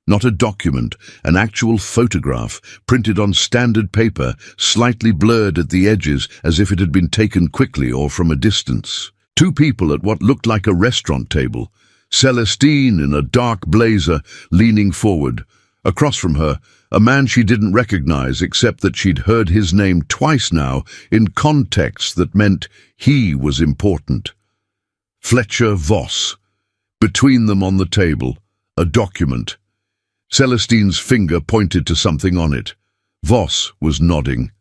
Not a document, an actual photograph, printed on standard paper, slightly blurred at the edges as if it had been taken quickly or from a distance. 2 people at what looked like a restaurant table. Celestine in a dark blazer, leaning forward. Across from her, a man she didn't recognize except that she'd heard his name twice now in context that meant he was important. Fletcher Voss. Between them on the table, a document. Celestine's finger pointed to something on it. Voss was nodding.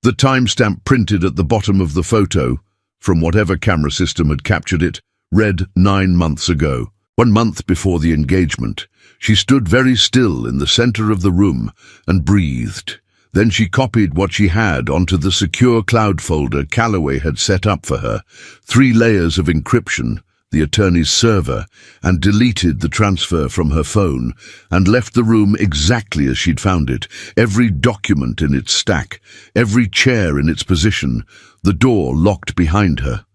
The timestamp printed at the bottom of the photo, from whatever camera system had captured it, read 9 months ago. 1 month before the engagement. She stood very still in the center of the room and breathed. Then she copied what she had onto the secure cloud folder Calloway had set up for her, 3 layers of encryption, the attorney's server, and deleted the transfer from her phone, and left the room exactly as she'd found it, every document in its stack, every chair in its position, the door locked behind her.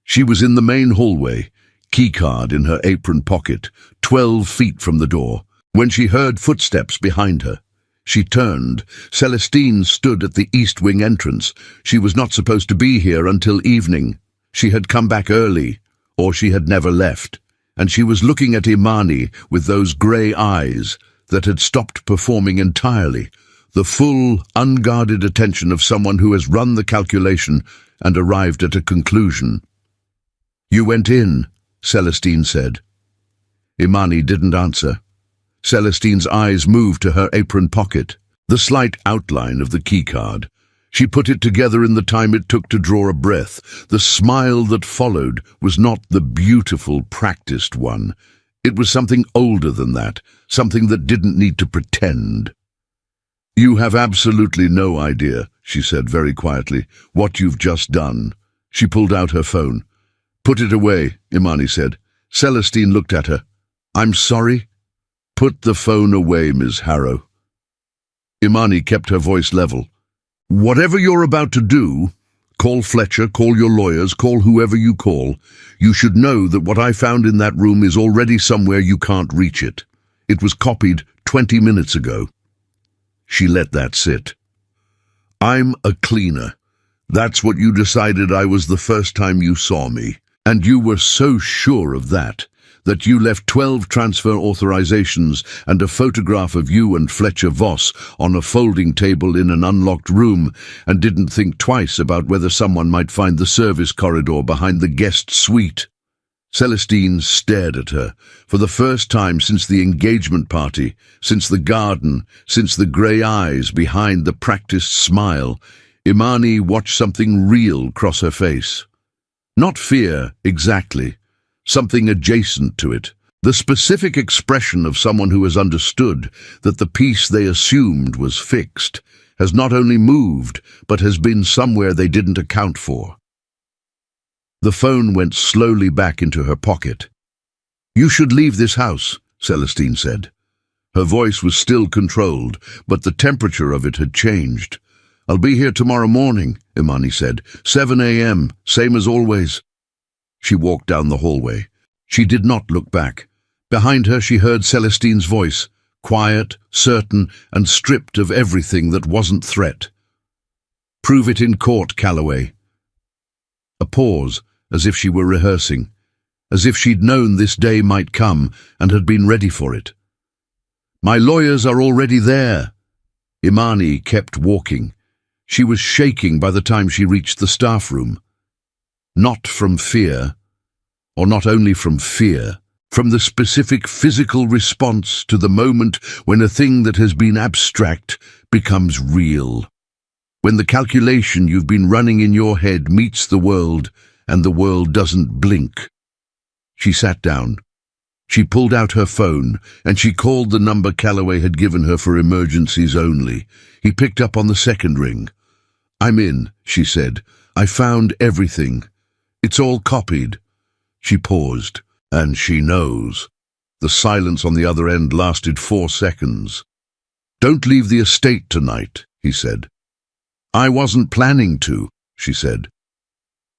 She was in the main hallway, keycard in her apron pocket, 12 feet from the door, when she heard footsteps behind her. She turned. Celestine stood at the east wing entrance. She was not supposed to be here until evening. She had come back early, or she had never left, and she was looking at Imani with those grey eyes that had stopped performing entirely, the full, unguarded attention of someone who has run the calculation and arrived at a conclusion. "You went in," Celestine said. Imani didn't answer. Celestine's eyes moved to her apron pocket, the slight outline of the keycard. She put it together in the time it took to draw a breath. The smile that followed was not the beautiful, practiced one. It was something older than that, something that didn't need to pretend. "You have absolutely no idea," she said very quietly, "what you've just done." She pulled out her phone. "Put it away," Imani said. Celestine looked at her. "I'm sorry?" "Put the phone away, Ms. Harrow." Imani kept her voice level. "Whatever you're about to do, call Fletcher, call your lawyers, call whoever you call, you should know that what I found in that room is already somewhere you can't reach it. It was copied 20 minutes ago." She let that sit. "I'm a cleaner. That's what you decided I was the first time you saw me. And you were so sure of that you left 12 transfer authorizations and a photograph of you and Fletcher Voss on a folding table in an unlocked room and didn't think twice about whether someone might find the service corridor behind the guest suite." Celestine stared at her. For the first time since the engagement party, since the garden, since the grey eyes behind the practiced smile, Imani watched something real cross her face. Not fear, exactly. Something adjacent to it. The specific expression of someone who has understood that the piece they assumed was fixed has not only moved, but has been somewhere they didn't account for. The phone went slowly back into her pocket. "You should leave this house," Celestine said. Her voice was still controlled, but the temperature of it had changed. "I'll be here tomorrow morning," Imani said. 7 a.m., same as always." She walked down the hallway. She did not look back. Behind her she heard Celestine's voice, quiet, certain, and stripped of everything that wasn't threat. "Prove it in court, Calloway." A pause, as if she were rehearsing, as if she'd known this day might come and had been ready for it. "My lawyers are already there." Imani kept walking. She was shaking by the time she reached the staff room. Not from fear, or not only from fear, from the specific physical response to the moment when a thing that has been abstract becomes real. When the calculation you've been running in your head meets the world and the world doesn't blink. She sat down. She pulled out her phone and she called the number Calloway had given her for emergencies only. He picked up on the second ring. "I'm in," she said. "I found everything. It's all copied." She paused. "And she knows." The silence on the other end lasted 4 seconds. "Don't leave the estate tonight," he said. "I wasn't planning to," she said.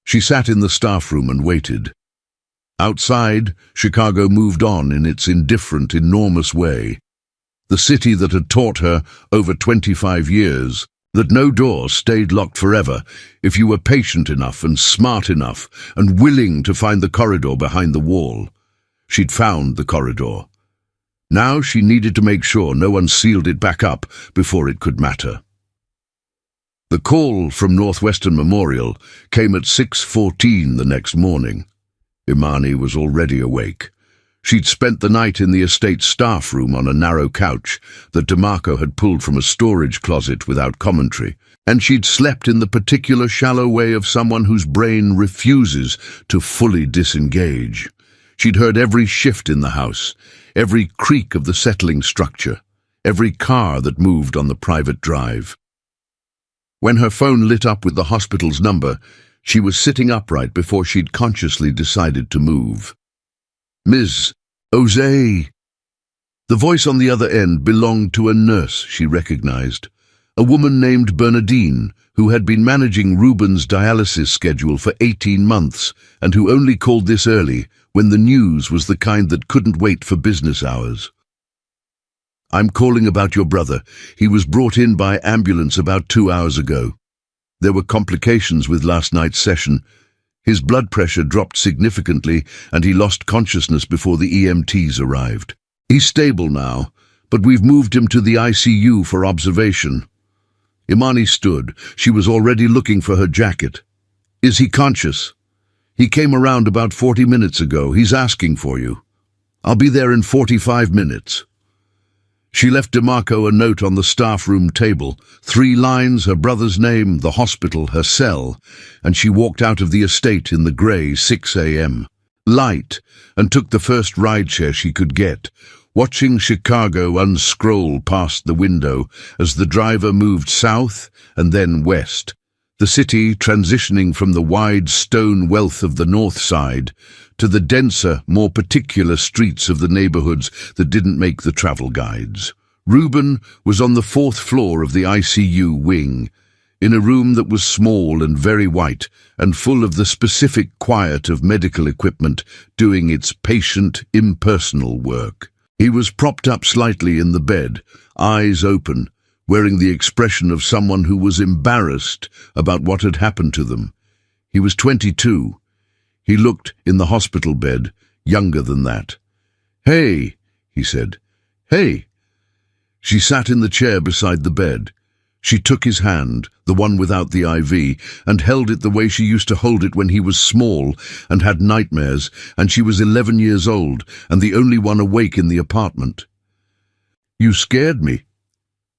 She sat in the staff room and waited. Outside, Chicago moved on in its indifferent, enormous way. The city that had taught her, over 25 years, that no door stayed locked forever if you were patient enough and smart enough and willing to find the corridor behind the wall. She'd found the corridor. Now she needed to make sure no one sealed it back up before it could matter. The call from Northwestern Memorial came at 6:14 the next morning. Imani was already awake. She'd spent the night in the estate staff room on a narrow couch that DeMarco had pulled from a storage closet without commentary, and she'd slept in the particular shallow way of someone whose brain refuses to fully disengage. She'd heard every shift in the house, every creak of the settling structure, every car that moved on the private drive. When her phone lit up with the hospital's number, she was sitting upright before she'd consciously decided to move. "Ms. Jose." The voice on the other end belonged to a nurse she recognized, a woman named Bernadine, who had been managing Ruben's dialysis schedule for 18 months and who only called this early when the news was the kind that couldn't wait for business hours. "I'm calling about your brother. He was brought in by ambulance about 2 hours ago. There were complications with last night's session. His blood pressure dropped significantly and he lost consciousness before the EMTs arrived. He's stable now, but we've moved him to the ICU for observation." Imani stood. She was already looking for her jacket. "Is he conscious?" "He came around about 40 minutes ago. He's asking for you." "I'll be there in 45 minutes. She left DeMarco a note on the staff room table, 3 lines, her brother's name, the hospital, her cell, and she walked out of the estate in the grey 6 a.m. light and took the first rideshare she could get, watching Chicago unscroll past the window as the driver moved south and then west, the city transitioning from the wide stone wealth of the north side to the denser, more particular streets of the neighborhoods that didn't make the travel guides. Ruben was on the 4th floor of the ICU wing, in a room that was small and very white and full of the specific quiet of medical equipment doing its patient, impersonal work. He was propped up slightly in the bed, eyes open, wearing the expression of someone who was embarrassed about what had happened to them. He was 22. He looked, in the hospital bed, younger than that. "Hey," he said. "Hey." She sat in the chair beside the bed. She took his hand, the one without the IV, and held it the way she used to hold it when he was small and had nightmares, and she was 11 years old and the only one awake in the apartment. "You scared me."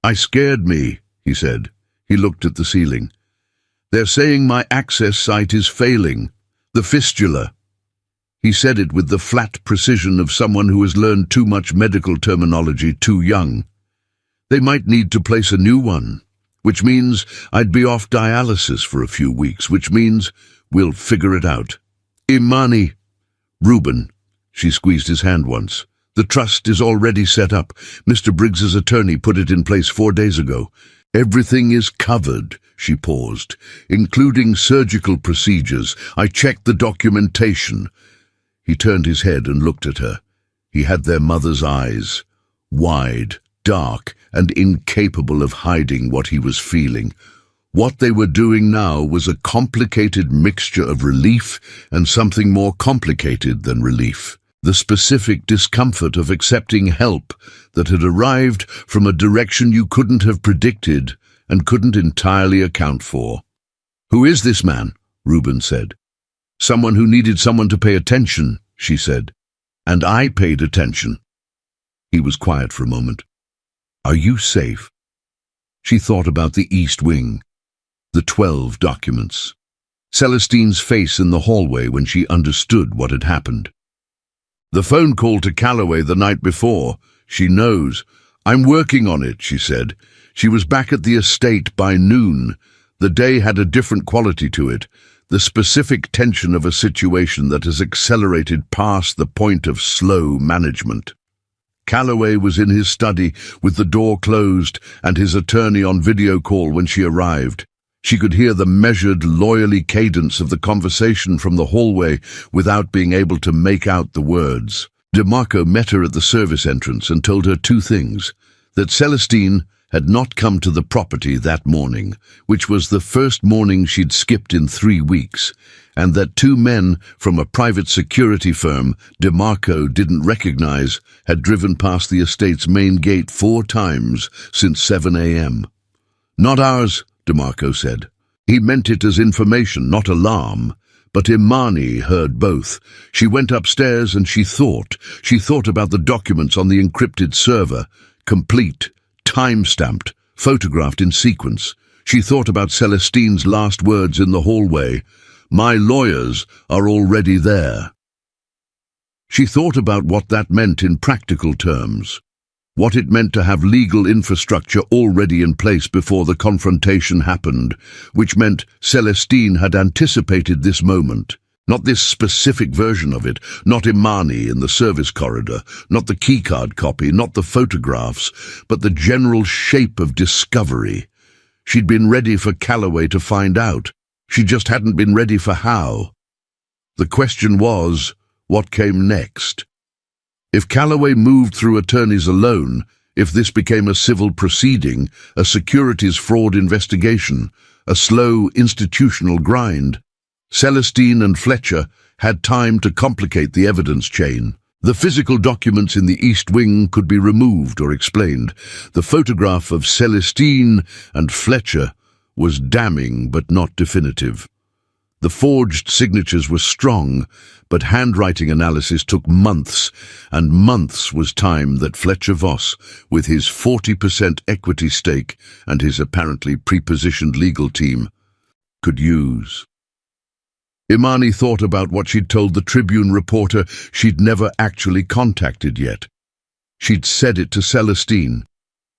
"I scared me," he said. He looked at the ceiling. "They're saying my access site is failing. The fistula." He said it with the flat precision of someone who has learned too much medical terminology too young. "They might need to place a new one, which means I'd be off dialysis for a few weeks, which means we'll figure it out." "Imani." "Ruben." She squeezed his hand once. "The trust is already set up. Mr. Briggs's attorney put it in place 4 days ago. Everything is covered." She paused. "Including surgical procedures. I checked the documentation." He turned his head and looked at her. He had their mother's eyes, wide, dark, and incapable of hiding what he was feeling. What they were doing now was a complicated mixture of relief and something more complicated than relief. The specific discomfort of accepting help that had arrived from a direction you couldn't have predicted and couldn't entirely account for. "Who is this man?" Reuben said. "Someone who needed someone to pay attention," she said. "And I paid attention." He was quiet for a moment. "Are you safe?" She thought about the East Wing, the 12 documents, Celestine's face in the hallway when she understood what had happened. The phone call to Calloway the night before. She knows. "I'm working on it," she said. She was back at the estate by noon. The day had a different quality to it, the specific tension of a situation that has accelerated past the point of slow management. Calloway was in his study with the door closed and his attorney on video call when she arrived. She could hear the measured, lawyerly cadence of the conversation from the hallway without being able to make out the words. DeMarco met her at the service entrance and told her two things: that Celestine had not come to the property that morning, which was the first morning she'd skipped in 3 weeks, and that 2 men from a private security firm DeMarco didn't recognize had driven past the estate's main gate 4 times since 7 a.m. "Not ours," DeMarco said. He meant it as information, not alarm. But Imani heard both. She went upstairs and she thought about the documents on the encrypted server, complete, time-stamped, photographed in sequence. She thought about Celestine's last words in the hallway: "My lawyers are already there." She thought about what that meant in practical terms, what it meant to have legal infrastructure already in place before the confrontation happened, which meant Celestine had anticipated this moment. Not this specific version of it, not Imani in the service corridor, not the keycard copy, not the photographs, but the general shape of discovery. She'd been ready for Calloway to find out. She just hadn't been ready for how. The question was, what came next? If Calloway moved through attorneys alone, if this became a civil proceeding, a securities fraud investigation, a slow institutional grind, Celestine and Fletcher had time to complicate the evidence chain. The physical documents in the East Wing could be removed or explained. The photograph of Celestine and Fletcher was damning but not definitive. The forged signatures were strong, but handwriting analysis took months, and months was time that Fletcher Voss, with his 40% equity stake and his apparently prepositioned legal team, could use. Imani thought about what she'd told the Tribune reporter she'd never actually contacted yet. She'd said it to Celestine.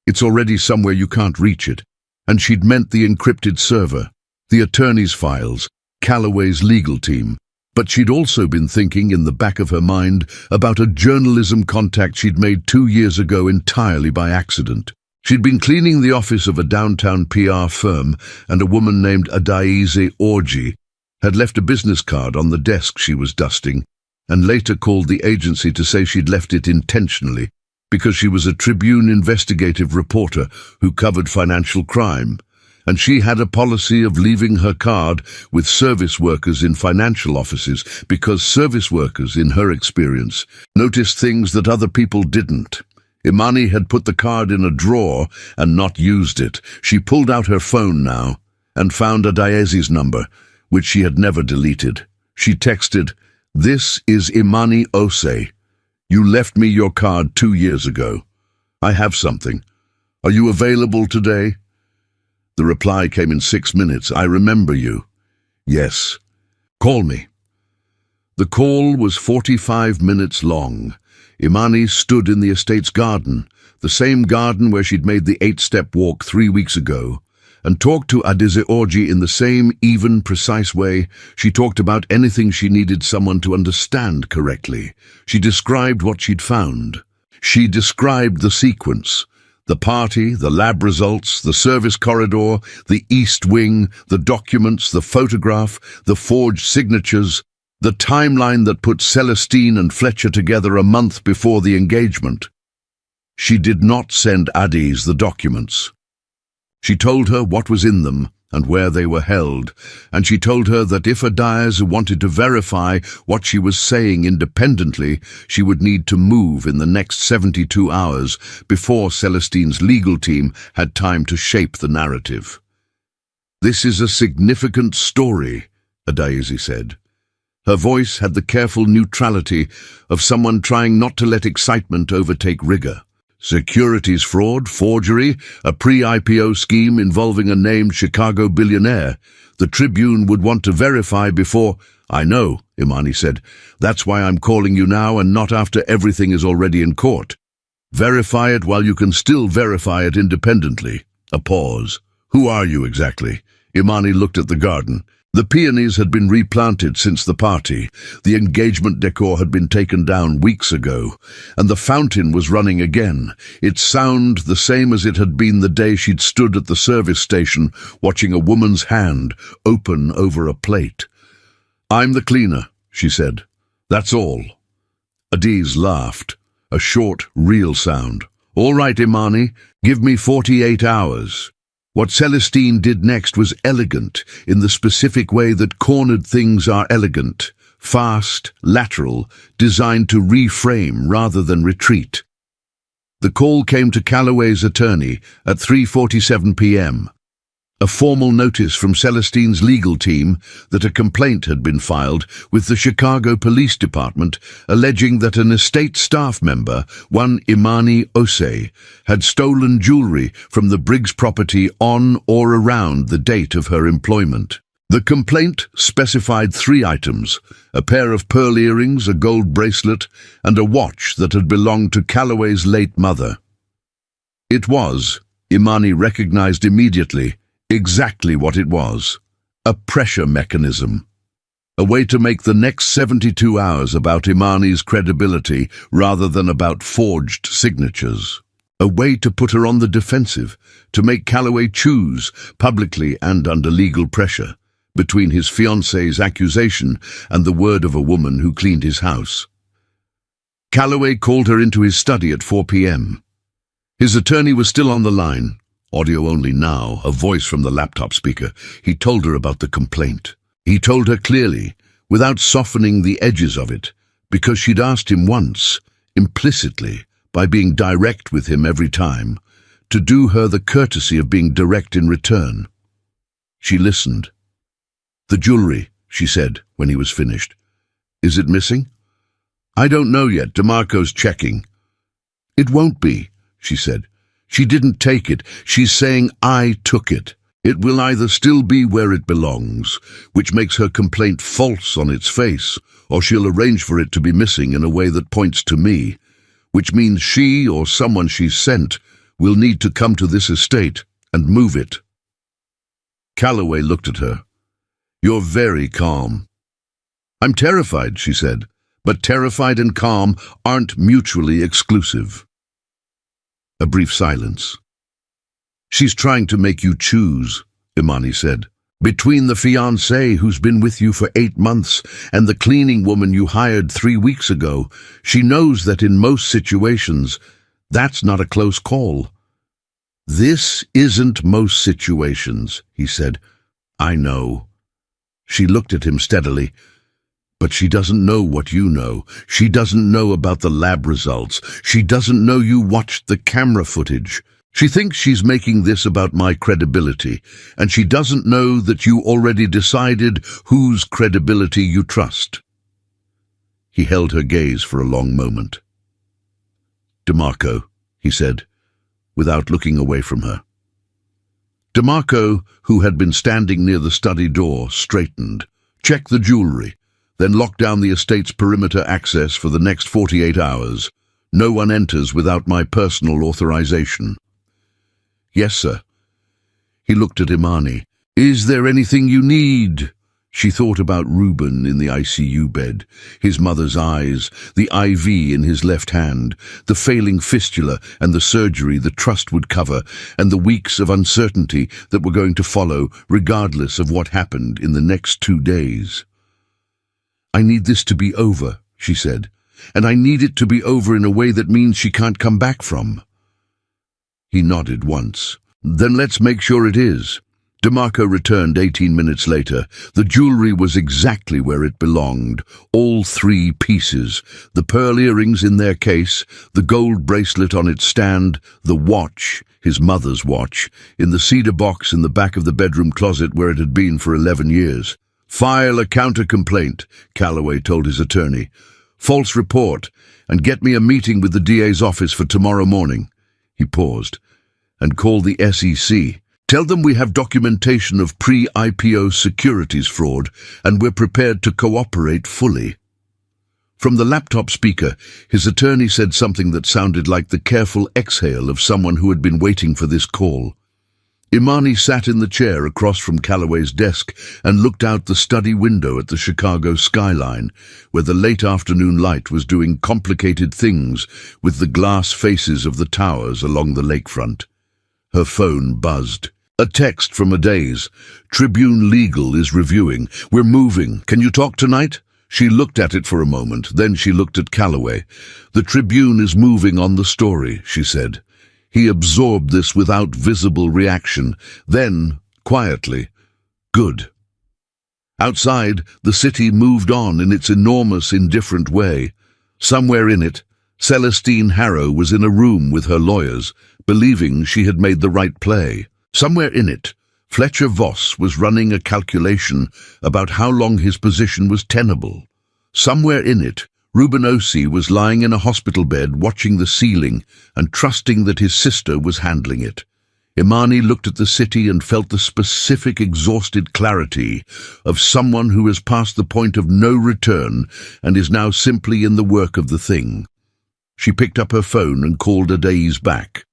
"It's already somewhere, you can't reach it." And she'd meant the encrypted server, the attorney's files, Calloway's legal team. But she'd also been thinking in the back of her mind about a journalism contact she'd made 2 years ago entirely by accident. She'd been cleaning the office of a downtown PR firm, and a woman named Adaize Orji had left a business card on the desk she was dusting, and later called the agency to say she'd left it intentionally because she was a Tribune investigative reporter who covered financial crime, and she had a policy of leaving her card with service workers in financial offices because service workers, in her experience, noticed things that other people didn't. Imani had put the card in a drawer and not used it. She pulled out her phone now and found Adaize's number, which she had never deleted. She texted, "This is Imani Ose. You left me your card 2 years ago. I have something. Are you available today?" The reply came in 6 minutes. "I remember you." "Yes. Call me." The call was 45 minutes long. Imani stood in the estate's garden, the same garden where she'd made the 8-step walk 3 weeks ago, and talked to Adaize Orji in the same even, precise way. She talked about anything she needed someone to understand correctly. She described what she'd found. She described the sequence: the party, the lab results, the service corridor, the East Wing, the documents, the photograph, the forged signatures, the timeline that put Celestine and Fletcher together a month before the engagement. She did not send Adaize the documents. She told her what was in them and where they were held, and she told her that if Adias wanted to verify what she was saying independently, she would need to move in the next 72 hours before Celestine's legal team had time to shape the narrative. "This is a significant story," Adias said. Her voice had the careful neutrality of someone trying not to let excitement overtake rigor. "Securities fraud, forgery, a pre-IPO scheme involving a named Chicago billionaire. The Tribune would want to verify before—" "I know," Imani said. "That's why I'm calling you now and not after everything is already in court. Verify it while you can still verify it independently." A pause. "Who are you exactly?" Imani looked at the garden. The peonies had been replanted since the party, the engagement decor had been taken down weeks ago, and the fountain was running again, its sound the same as it had been the day she'd stood at the service station watching a woman's hand open over a plate. "I'm the cleaner," she said. "That's all." Adiz laughed, a short, real sound. "All right, Imani, give me 48 hours. What Celestine did next was elegant, in the specific way that cornered things are elegant, fast, lateral, designed to reframe rather than retreat. The call came to Calloway's attorney at 3:47 p.m. A formal notice from Celestine's legal team that a complaint had been filed with the Chicago Police Department alleging that an estate staff member, one Imani Osei, had stolen jewelry from the Briggs property on or around the date of her employment. The complaint specified 3 items: a pair of pearl earrings, a gold bracelet, and a watch that had belonged to Calloway's late mother. It was, Imani recognized immediately, exactly what it was: a pressure mechanism. A way to make the next 72 hours about Imani's credibility rather than about forged signatures. A way to put her on the defensive, to make Calloway choose, publicly and under legal pressure, between his fiancée's accusation and the word of a woman who cleaned his house. Calloway called her into his study at 4 p.m. His attorney was still on the line. Audio only now, a voice from the laptop speaker. He told her about the complaint. He told her clearly, without softening the edges of it, because she'd asked him once, implicitly, by being direct with him every time, to do her the courtesy of being direct in return. She listened. "The jewelry," she said when he was finished. "Is it missing?" "I don't know yet. DeMarco's checking." "It won't be," she said. "She didn't take it. She's saying I took it. It will either still be where it belongs, which makes her complaint false on its face, or she'll arrange for it to be missing in a way that points to me, which means she or someone she's sent will need to come to this estate and move it." Calloway looked at her. "You're very calm." "I'm terrified," she said, "but terrified and calm aren't mutually exclusive." A brief silence. "She's trying to make you choose," Imani said. "Between the fiancé who's been with you for 8 months and the cleaning woman you hired 3 weeks ago, she knows that in most situations, that's not a close call." "This isn't most situations," he said. "I know." She looked at him steadily. "But she doesn't know what you know. She doesn't know about the lab results. She doesn't know you watched the camera footage. She thinks she's making this about my credibility, and she doesn't know that you already decided whose credibility you trust." He held her gaze for a long moment. "DeMarco," he said, without looking away from her. DeMarco, who had been standing near the study door, straightened. "Check the jewelry. Then lock down the estate's perimeter access for the next 48 hours. No one enters without my personal authorization." "Yes, sir." He looked at Imani. "Is there anything you need?" She thought about Reuben in the ICU bed, his mother's eyes, the IV in his left hand, the failing fistula and the surgery the trust would cover, and the weeks of uncertainty that were going to follow regardless of what happened in the next 2 days. "I need this to be over," she said, "and I need it to be over in a way that means she can't come back from." He nodded once. Then let's make sure it is. DeMarco returned 18 minutes later. The jewelry was exactly where it belonged. All 3 pieces. The pearl earrings in their case, the gold bracelet on its stand, the watch, his mother's watch, in the cedar box in the back of the bedroom closet where it had been for 11 years. File a counter-complaint, Calloway told his attorney. False report, and get me a meeting with the DA's office for tomorrow morning. He paused. And call the SEC. Tell them we have documentation of pre-IPO securities fraud, and we're prepared to cooperate fully. From the laptop speaker, his attorney said something that sounded like the careful exhale of someone who had been waiting for this call. Imani sat in the chair across from Calloway's desk and looked out the study window at the Chicago skyline, where the late afternoon light was doing complicated things with the glass faces of the towers along the lakefront. Her phone buzzed. A text from Adaze. Tribune Legal is reviewing. We're moving. Can you talk tonight? She looked at it for a moment, then she looked at Calloway. The Tribune is moving on the story, she said. He absorbed this without visible reaction. Then, quietly, good. Outside, the city moved on in its enormous, indifferent way. Somewhere in it, Celestine Harrow was in a room with her lawyers, believing she had made the right play. Somewhere in it, Fletcher Voss was running a calculation about how long his position was tenable. Somewhere in it, Ruben Osei was lying in a hospital bed watching the ceiling and trusting that his sister was handling it. Imani looked at the city and felt the specific exhausted clarity of someone who has passed the point of no return and is now simply in the work of the thing. She picked up her phone and called Adaze back.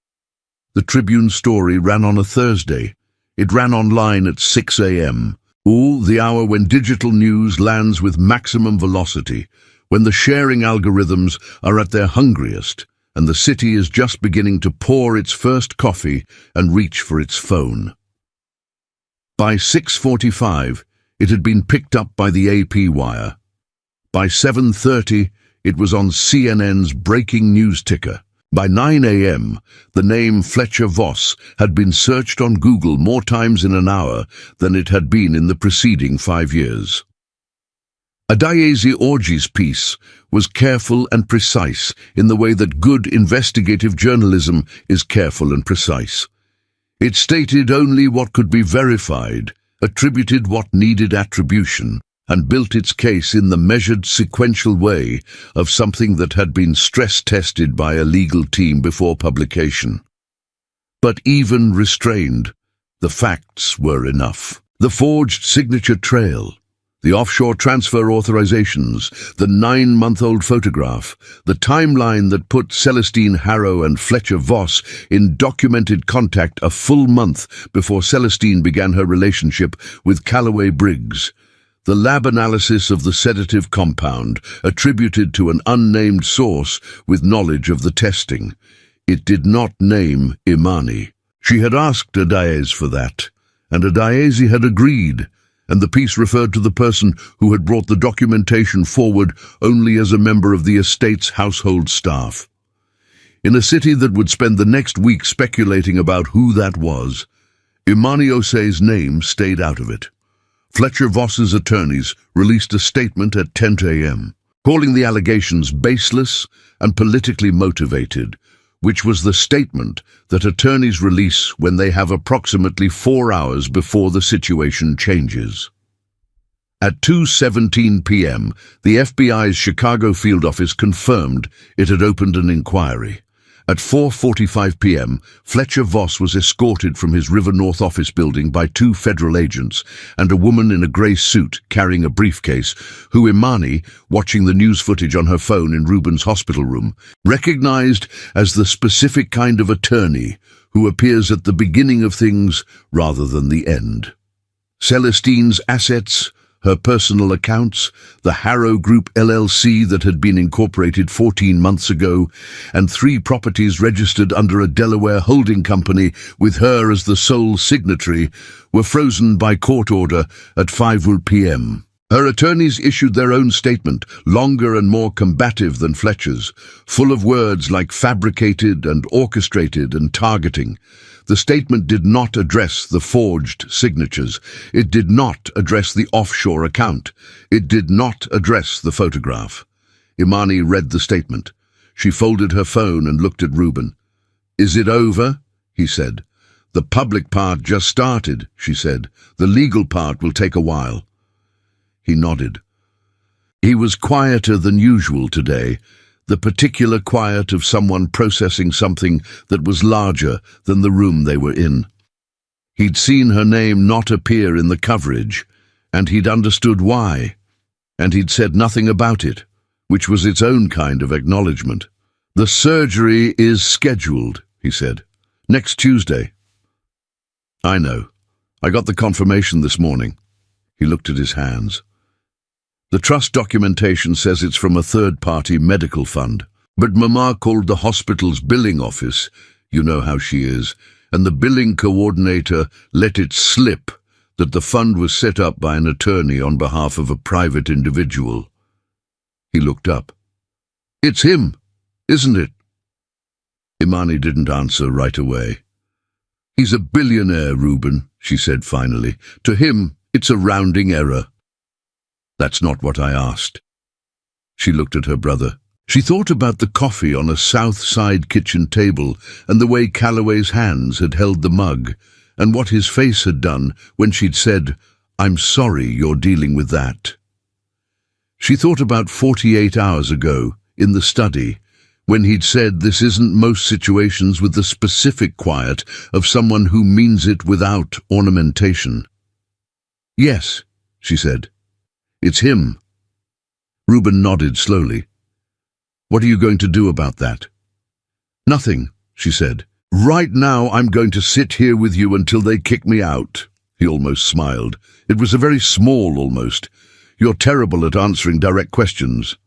The Tribune story ran on a Thursday. It ran online at 6 a.m. The hour when digital news lands with maximum velocity, when the sharing algorithms are at their hungriest, and the city is just beginning to pour its first coffee and reach for its phone. By 6:45, it had been picked up by the AP wire. By 7:30, it was on CNN's breaking news ticker. By 9 a.m., the name Fletcher Voss had been searched on Google more times in an hour than it had been in the preceding 5 years. Adaeze Orji's piece was careful and precise in the way that good investigative journalism is careful and precise. It stated only what could be verified, attributed what needed attribution, and built its case in the measured, sequential way of something that had been stress-tested by a legal team before publication. But even restrained, the facts were enough. The forged signature trail, the offshore transfer authorizations, the 9-month-old photograph, the timeline that put Celestine Harrow and Fletcher Voss in documented contact a full month before Celestine began her relationship with Calloway Briggs, the lab analysis of the sedative compound attributed to an unnamed source with knowledge of the testing. It did not name Imani. She had asked Adaeze for that, and Adaeze had agreed, and the piece referred to the person who had brought the documentation forward only as a member of the estate's household staff. In a city that would spend the next week speculating about who that was, Imani Osei's name stayed out of it. Fletcher Voss's attorneys released a statement at 10 a.m., calling the allegations baseless and politically motivated, which was the statement that attorneys release when they have approximately 4 hours before the situation changes. At 2:17 p.m., the FBI's Chicago field office confirmed it had opened an inquiry. At 4:45 p.m., Fletcher Voss was escorted from his River North office building by 2 federal agents and a woman in a grey suit carrying a briefcase, who Imani, watching the news footage on her phone in Ruben's hospital room, recognized as the specific kind of attorney who appears at the beginning of things rather than the end. Celestine's assets, her personal accounts, the Harrow Group LLC that had been incorporated 14 months ago, and 3 properties registered under a Delaware holding company with her as the sole signatory, were frozen by court order at 5 p.m. Her attorneys issued their own statement, longer and more combative than Fletcher's, full of words like fabricated and orchestrated and targeting. The statement did not address the forged signatures. It did not address the offshore account. It did not address the photograph. Imani read the statement. She folded her phone and looked at Reuben. "Is it over?" he said. "The public part just started," she said. "The legal part will take a while." He nodded. He was quieter than usual today, the particular quiet of someone processing something that was larger than the room they were in. He'd seen her name not appear in the coverage, and he'd understood why, and he'd said nothing about it, which was its own kind of acknowledgement. "The surgery is scheduled," he said. "Next Tuesday." "I know. I got the confirmation this morning." He looked at his hands. "The trust documentation says it's from a third-party medical fund, but Mama called the hospital's billing office, you know how she is, and the billing coordinator let it slip that the fund was set up by an attorney on behalf of a private individual." He looked up. "It's him, isn't it?" Imani didn't answer right away. "He's a billionaire, Reuben," she said finally. "To him, it's a rounding error." "That's not what I asked." She looked at her brother. She thought about the coffee on a south side kitchen table and the way Calloway's hands had held the mug, and what his face had done when she'd said, "I'm sorry you're dealing with that." She thought about 48 hours ago, in the study, when he'd said this isn't most situations with the specific quiet of someone who means it without ornamentation. "Yes," she said. "It's him." Reuben nodded slowly. "What are you going to do about that?" "Nothing," she said. "Right now I'm going to sit here with you until they kick me out." He almost smiled. It was a very small almost. "You're terrible at answering direct questions."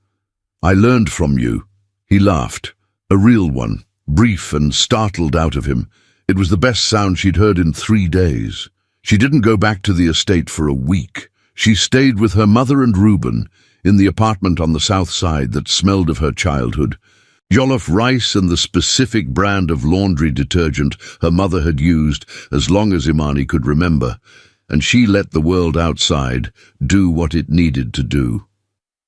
"I learned from you." He laughed, a real one, brief and startled out of him. It was the best sound she'd heard in 3 days. She didn't go back to the estate for a week. She stayed with her mother and Reuben in the apartment on the south side that smelled of her childhood. Jollof rice and the specific brand of laundry detergent her mother had used as long as Imani could remember, and she let the world outside do what it needed to do.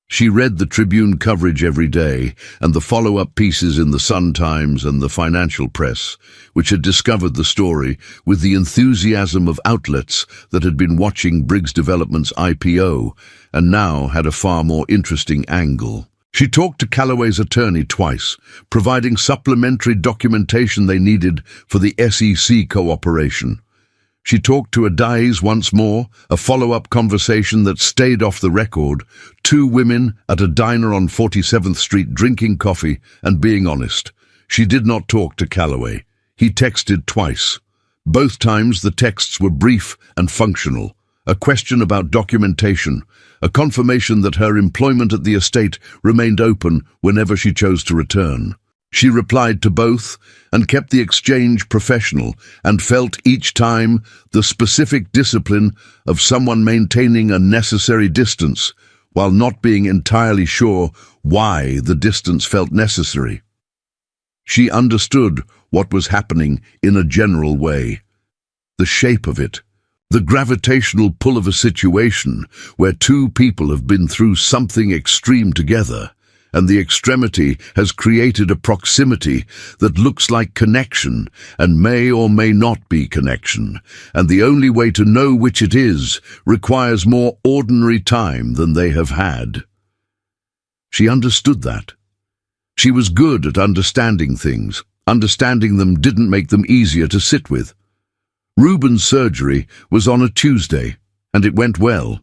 She read the Tribune coverage every day and the follow-up pieces in the Sun-Times and the financial press, which had discovered the story with the enthusiasm of outlets that had been watching Briggs Development's IPO and now had a far more interesting angle. She talked to Calloway's attorney twice, providing supplementary documentation they needed for the SEC cooperation. She talked to Adais once more, a follow-up conversation that stayed off the record, 2 women at a diner on 47th Street drinking coffee and being honest. She did not talk to Calloway. He texted twice. Both times the texts were brief and functional. A question about documentation, a confirmation that her employment at the estate remained open whenever she chose to return. She replied to both and kept the exchange professional and felt each time the specific discipline of someone maintaining a necessary distance while not being entirely sure why the distance felt necessary. She understood what was happening in a general way. The shape of it, the gravitational pull of a situation where 2 people have been through something extreme together, and the extremity has created a proximity that looks like connection and may or may not be connection, and the only way to know which it is requires more ordinary time than they have had. She understood that. She was good at understanding things. Understanding them didn't make them easier to sit with. Reuben's surgery was on a Tuesday, and it went well.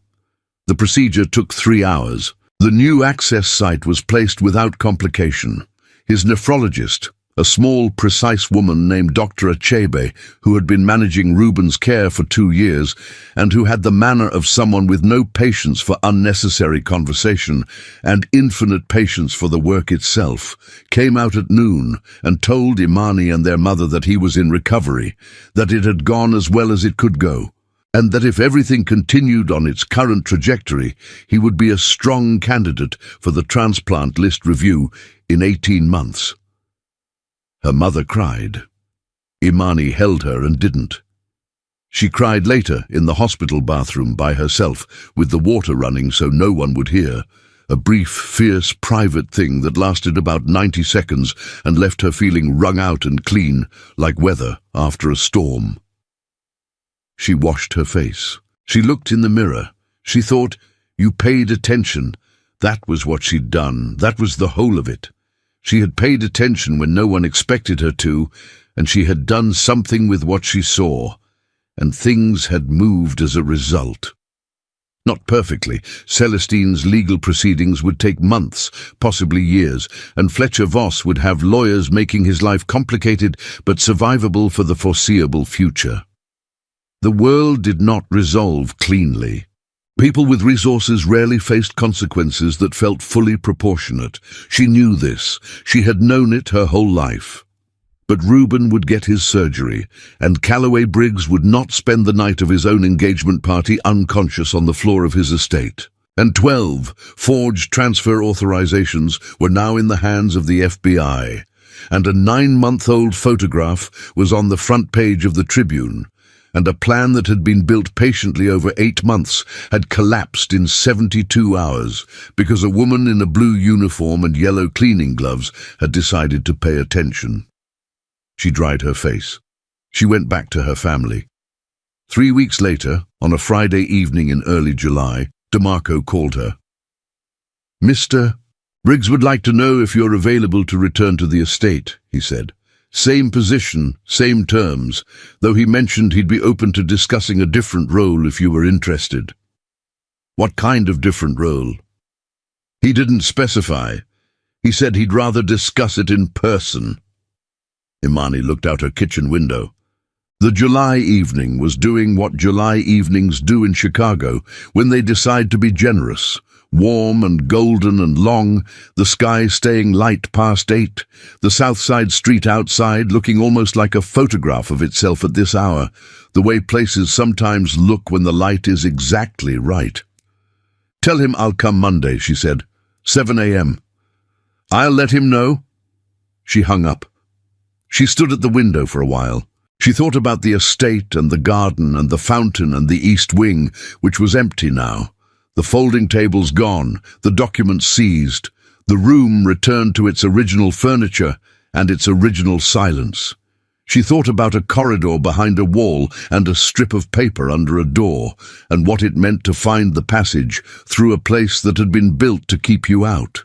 The procedure took 3 hours. The new access site was placed without complication. His nephrologist, a small, precise woman named Dr. Achebe, who had been managing Reuben's care for 2 years, and who had the manner of someone with no patience for unnecessary conversation and infinite patience for the work itself, came out at noon and told Imani and their mother that he was in recovery, that it had gone as well as it could go. and that if everything continued on its current trajectory, he would be a strong candidate for the transplant list review in 18 months. Her mother cried. Imani held her and didn't. She cried later in the hospital bathroom by herself, with the water running so no one would hear, a brief, fierce, private thing that lasted about 90 seconds and left her feeling wrung out and clean, like weather after a storm. She washed her face. She looked in the mirror. She thought, you paid attention. That was what she'd done. That was the whole of it. She had paid attention when no one expected her to, and she had done something with what she saw, and things had moved as a result. Not perfectly. Celestine's legal proceedings would take months, possibly years, and Fletcher Voss would have lawyers making his life complicated but survivable for the foreseeable future. The world did not resolve cleanly. People with resources rarely faced consequences that felt fully proportionate. She knew this. She had known it her whole life. But Reuben would get his surgery, and Calloway Briggs would not spend the night of his own engagement party unconscious on the floor of his estate. And 12 forged transfer authorizations were now in the hands of the FBI, and a 9-month-old photograph was on the front page of the Tribune, and a plan that had been built patiently over 8 months had collapsed in 72 hours because a woman in a blue uniform and yellow cleaning gloves had decided to pay attention. She dried her face. She went back to her family. 3 weeks later, on a Friday evening in early July, DeMarco called her. "Mr. Briggs would like to know if you're available to return to the estate," he said. "Same position, same terms, though he mentioned he'd be open to discussing a different role if you were interested." "What kind of different role?" "He didn't specify. He said he'd rather discuss it in person." Imani looked out her kitchen window. The July evening was doing what July evenings do in Chicago when they decide to be generous. Warm and golden and long, the sky staying light past 8, the South Side street outside looking almost like a photograph of itself at this hour, the way places sometimes look when the light is exactly right. "Tell him I'll come Monday," she said. 7 a.m. "I'll let him know." She hung up. She stood at the window for a while. She thought about the estate and the garden and the fountain and the east wing, which was empty now. The folding tables gone, the documents seized, the room returned to its original furniture and its original silence. She thought about a corridor behind a wall and a strip of paper under a door, and what it meant to find the passage through a place that had been built to keep you out.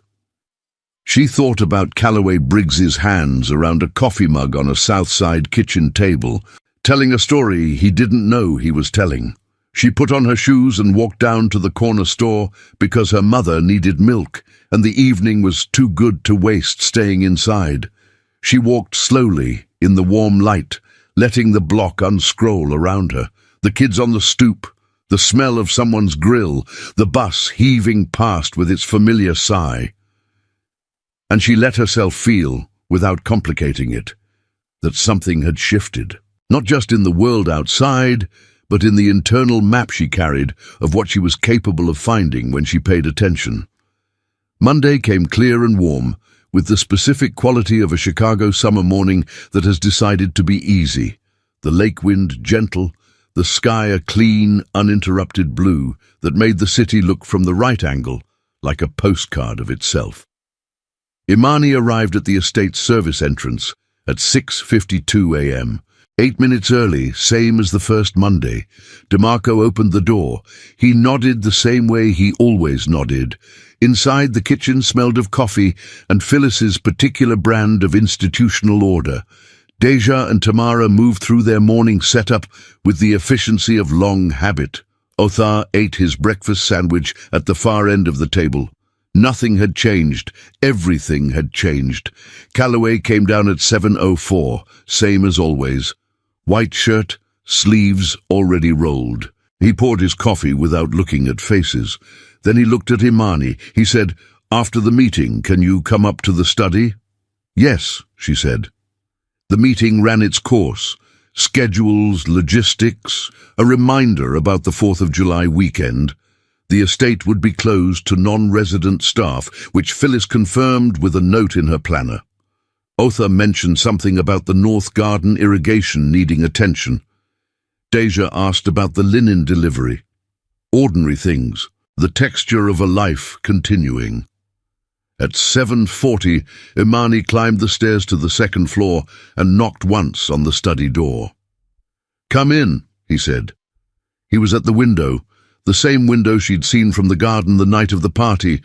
She thought about Calloway Briggs's hands around a coffee mug on a South Side kitchen table, telling a story he didn't know he was telling. She put on her shoes and walked down to the corner store because her mother needed milk, and the evening was too good to waste staying inside. She walked slowly in the warm light, letting the block unscroll around her, the kids on the stoop, the smell of someone's grill, the bus heaving past with its familiar sigh. And she let herself feel, without complicating it, that something had shifted, not just in the world outside, but in the internal map she carried of what she was capable of finding when she paid attention. Monday came clear and warm, with the specific quality of a Chicago summer morning that has decided to be easy, the lake wind gentle, the sky a clean, uninterrupted blue that made the city look from the right angle like a postcard of itself. Imani arrived at the estate's service entrance at 6:52 a.m. 8 minutes early, same as the first Monday. DeMarco opened the door. He nodded the same way he always nodded. Inside, the kitchen smelled of coffee and Phyllis's particular brand of institutional order. Deja and Tamara moved through their morning setup with the efficiency of long habit. Othar ate his breakfast sandwich at the far end of the table. Nothing had changed. Everything had changed. Calloway came down at 7:04, same as always. White shirt, sleeves already rolled. He poured his coffee without looking at faces. Then he looked at Imani. He said, "After the meeting, can you come up to the study?" "Yes," she said. The meeting ran its course. Schedules, logistics, a reminder about the 4th of July weekend. The estate would be closed to non-resident staff, which Phyllis confirmed with a note in her planner. Otha mentioned something about the North Garden irrigation needing attention. Deja asked about the linen delivery. Ordinary things, the texture of a life continuing. At 7:40, Imani climbed the stairs to the second floor and knocked once on the study door. "Come in," he said. He was at the window, the same window she'd seen from the garden the night of the party,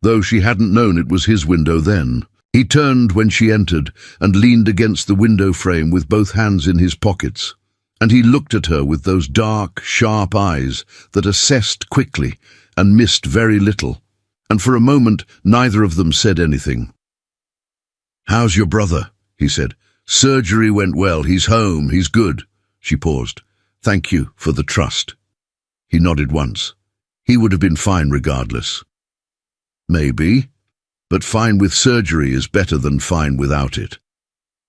though she hadn't known it was his window then. He turned when she entered and leaned against the window frame with both hands in his pockets, and he looked at her with those dark, sharp eyes that assessed quickly and missed very little, and for a moment neither of them said anything. "How's your brother?" he said. "Surgery went well, he's home, he's good." She paused. "Thank you for the trust." He nodded once. He would have been fine regardless. "Maybe, but fine with surgery is better than fine without it."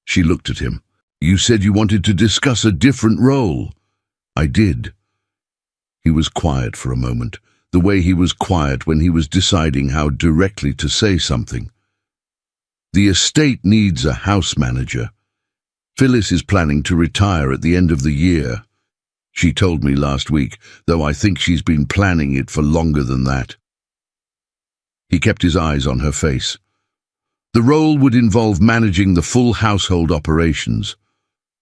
She looked at him. "You said you wanted to discuss a different role." "I did." He was quiet for a moment, the way he was quiet when he was deciding how directly to say something. "The estate needs a house manager. Phyllis is planning to retire at the end of the year. She told me last week, though I think she's been planning it for longer than that." He kept his eyes on her face. The role would involve managing the full household operations,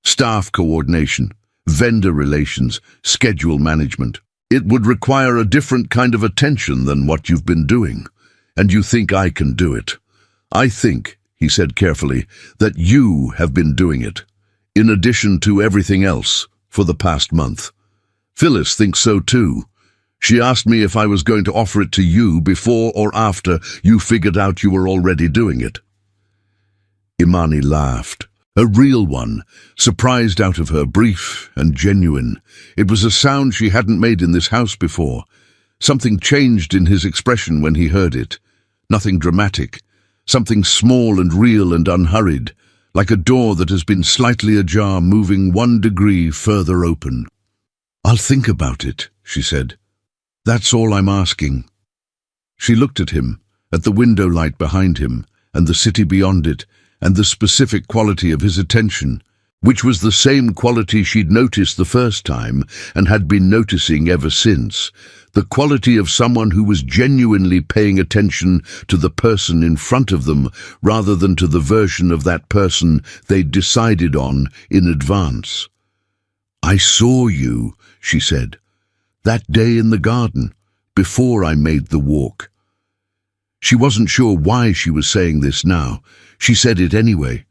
staff coordination, vendor relations, schedule management. It would require a different kind of attention than what you've been doing, and you think I can do it. I think, he said carefully, that you have been doing it, in addition to everything else, for the past month. Phyllis thinks so too. She asked me if I was going to offer it to you before or after you figured out you were already doing it. Imani laughed. A real one, surprised out of her, brief and genuine. It was a sound she hadn't made in this house before. Something changed in his expression when he heard it. Nothing dramatic. Something small and real and unhurried, like a door that has been slightly ajar, moving 1 degree further open. "I'll think about it," she said. "That's all I'm asking." She looked at him, at the window light behind him, and the city beyond it, and the specific quality of his attention, which was the same quality she'd noticed the first time and had been noticing ever since, the quality of someone who was genuinely paying attention to the person in front of them rather than to the version of that person they'd decided on in advance. "I saw you," she said, "that day in the garden, before I made the walk." She wasn't sure why she was saying this now. She said it anyway.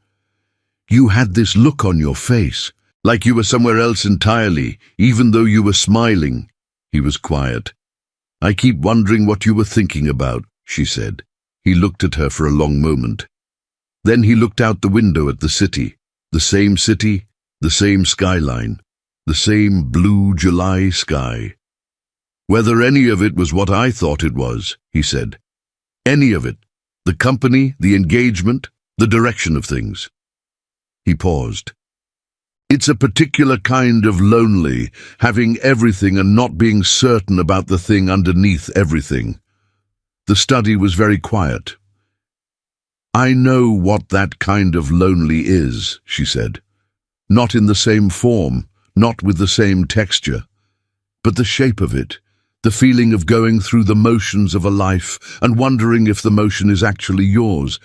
"You had this look on your face, like you were somewhere else entirely, even though you were smiling." He was quiet. "I keep wondering what you were thinking about," she said. He looked at her for a long moment. Then he looked out the window at the city, the same skyline, the same blue July sky. "Whether any of it was what I thought it was," he said. "Any of it. The company, the engagement, the direction of things." He paused. "It's a particular kind of lonely, having everything and not being certain about the thing underneath everything." The study was very quiet. "I know what that kind of lonely is," she said. "Not in the same form, not with the same texture, but the shape of it. The feeling of going through the motions of a life and wondering if the motion is actually yours.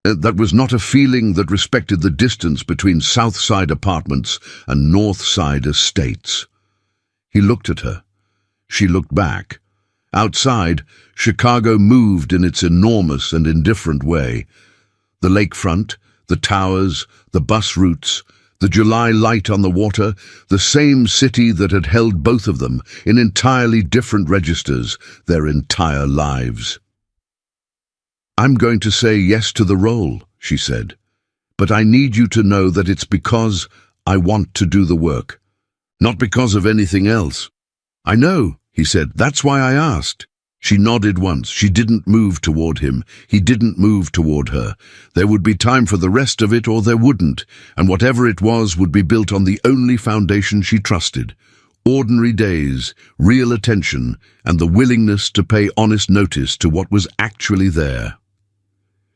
That was not a feeling that respected the distance between South Side apartments and North Side estates." He looked at her. She looked back. Outside, Chicago moved in its enormous and indifferent way. The lakefront, the towers, the bus routes, the July light on the water, the same city that had held both of them in entirely different registers their entire lives. "I'm going to say yes to the role," she said, "but I need you to know that it's because I want to do the work, not because of anything else." "I know," he said, "that's why I asked." She nodded once. She didn't move toward him. He didn't move toward her. There would be time for the rest of it or there wouldn't, and whatever it was would be built on the only foundation she trusted. Ordinary days, real attention, and the willingness to pay honest notice to what was actually there.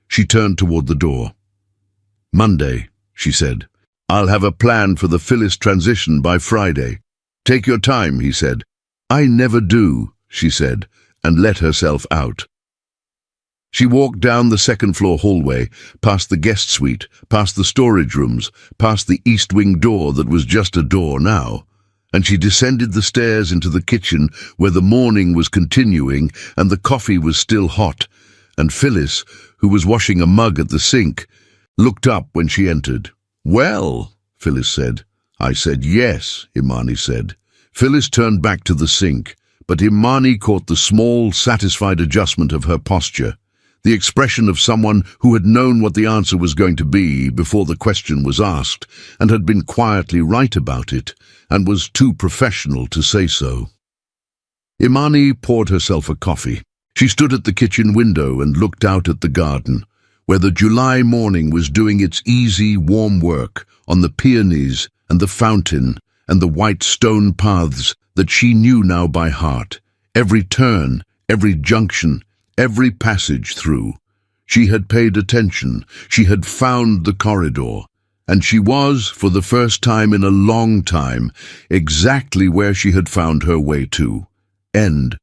She turned toward the door. "Monday," she said. "I'll have a plan for the Phyllis transition by Friday." "Take your time," he said. "I never do," she said, and let herself out. She walked down the second-floor hallway, past the guest suite, past the storage rooms, past the east wing door that was just a door now, and she descended the stairs into the kitchen where the morning was continuing and the coffee was still hot, and Phyllis, who was washing a mug at the sink, looked up when she entered. "Well," Phyllis said. "I said yes," Imani said. Phyllis turned back to the sink, but Imani caught the small, satisfied adjustment of her posture, the expression of someone who had known what the answer was going to be before the question was asked, and had been quietly right about it, and was too professional to say so. Imani poured herself a coffee. She stood at the kitchen window and looked out at the garden, where the July morning was doing its easy, warm work on the peonies and the fountain and the white stone paths that she knew now by heart, every turn, every junction, every passage through. She had paid attention, she had found the corridor, and she was, for the first time in a long time, exactly where she had found her way to. End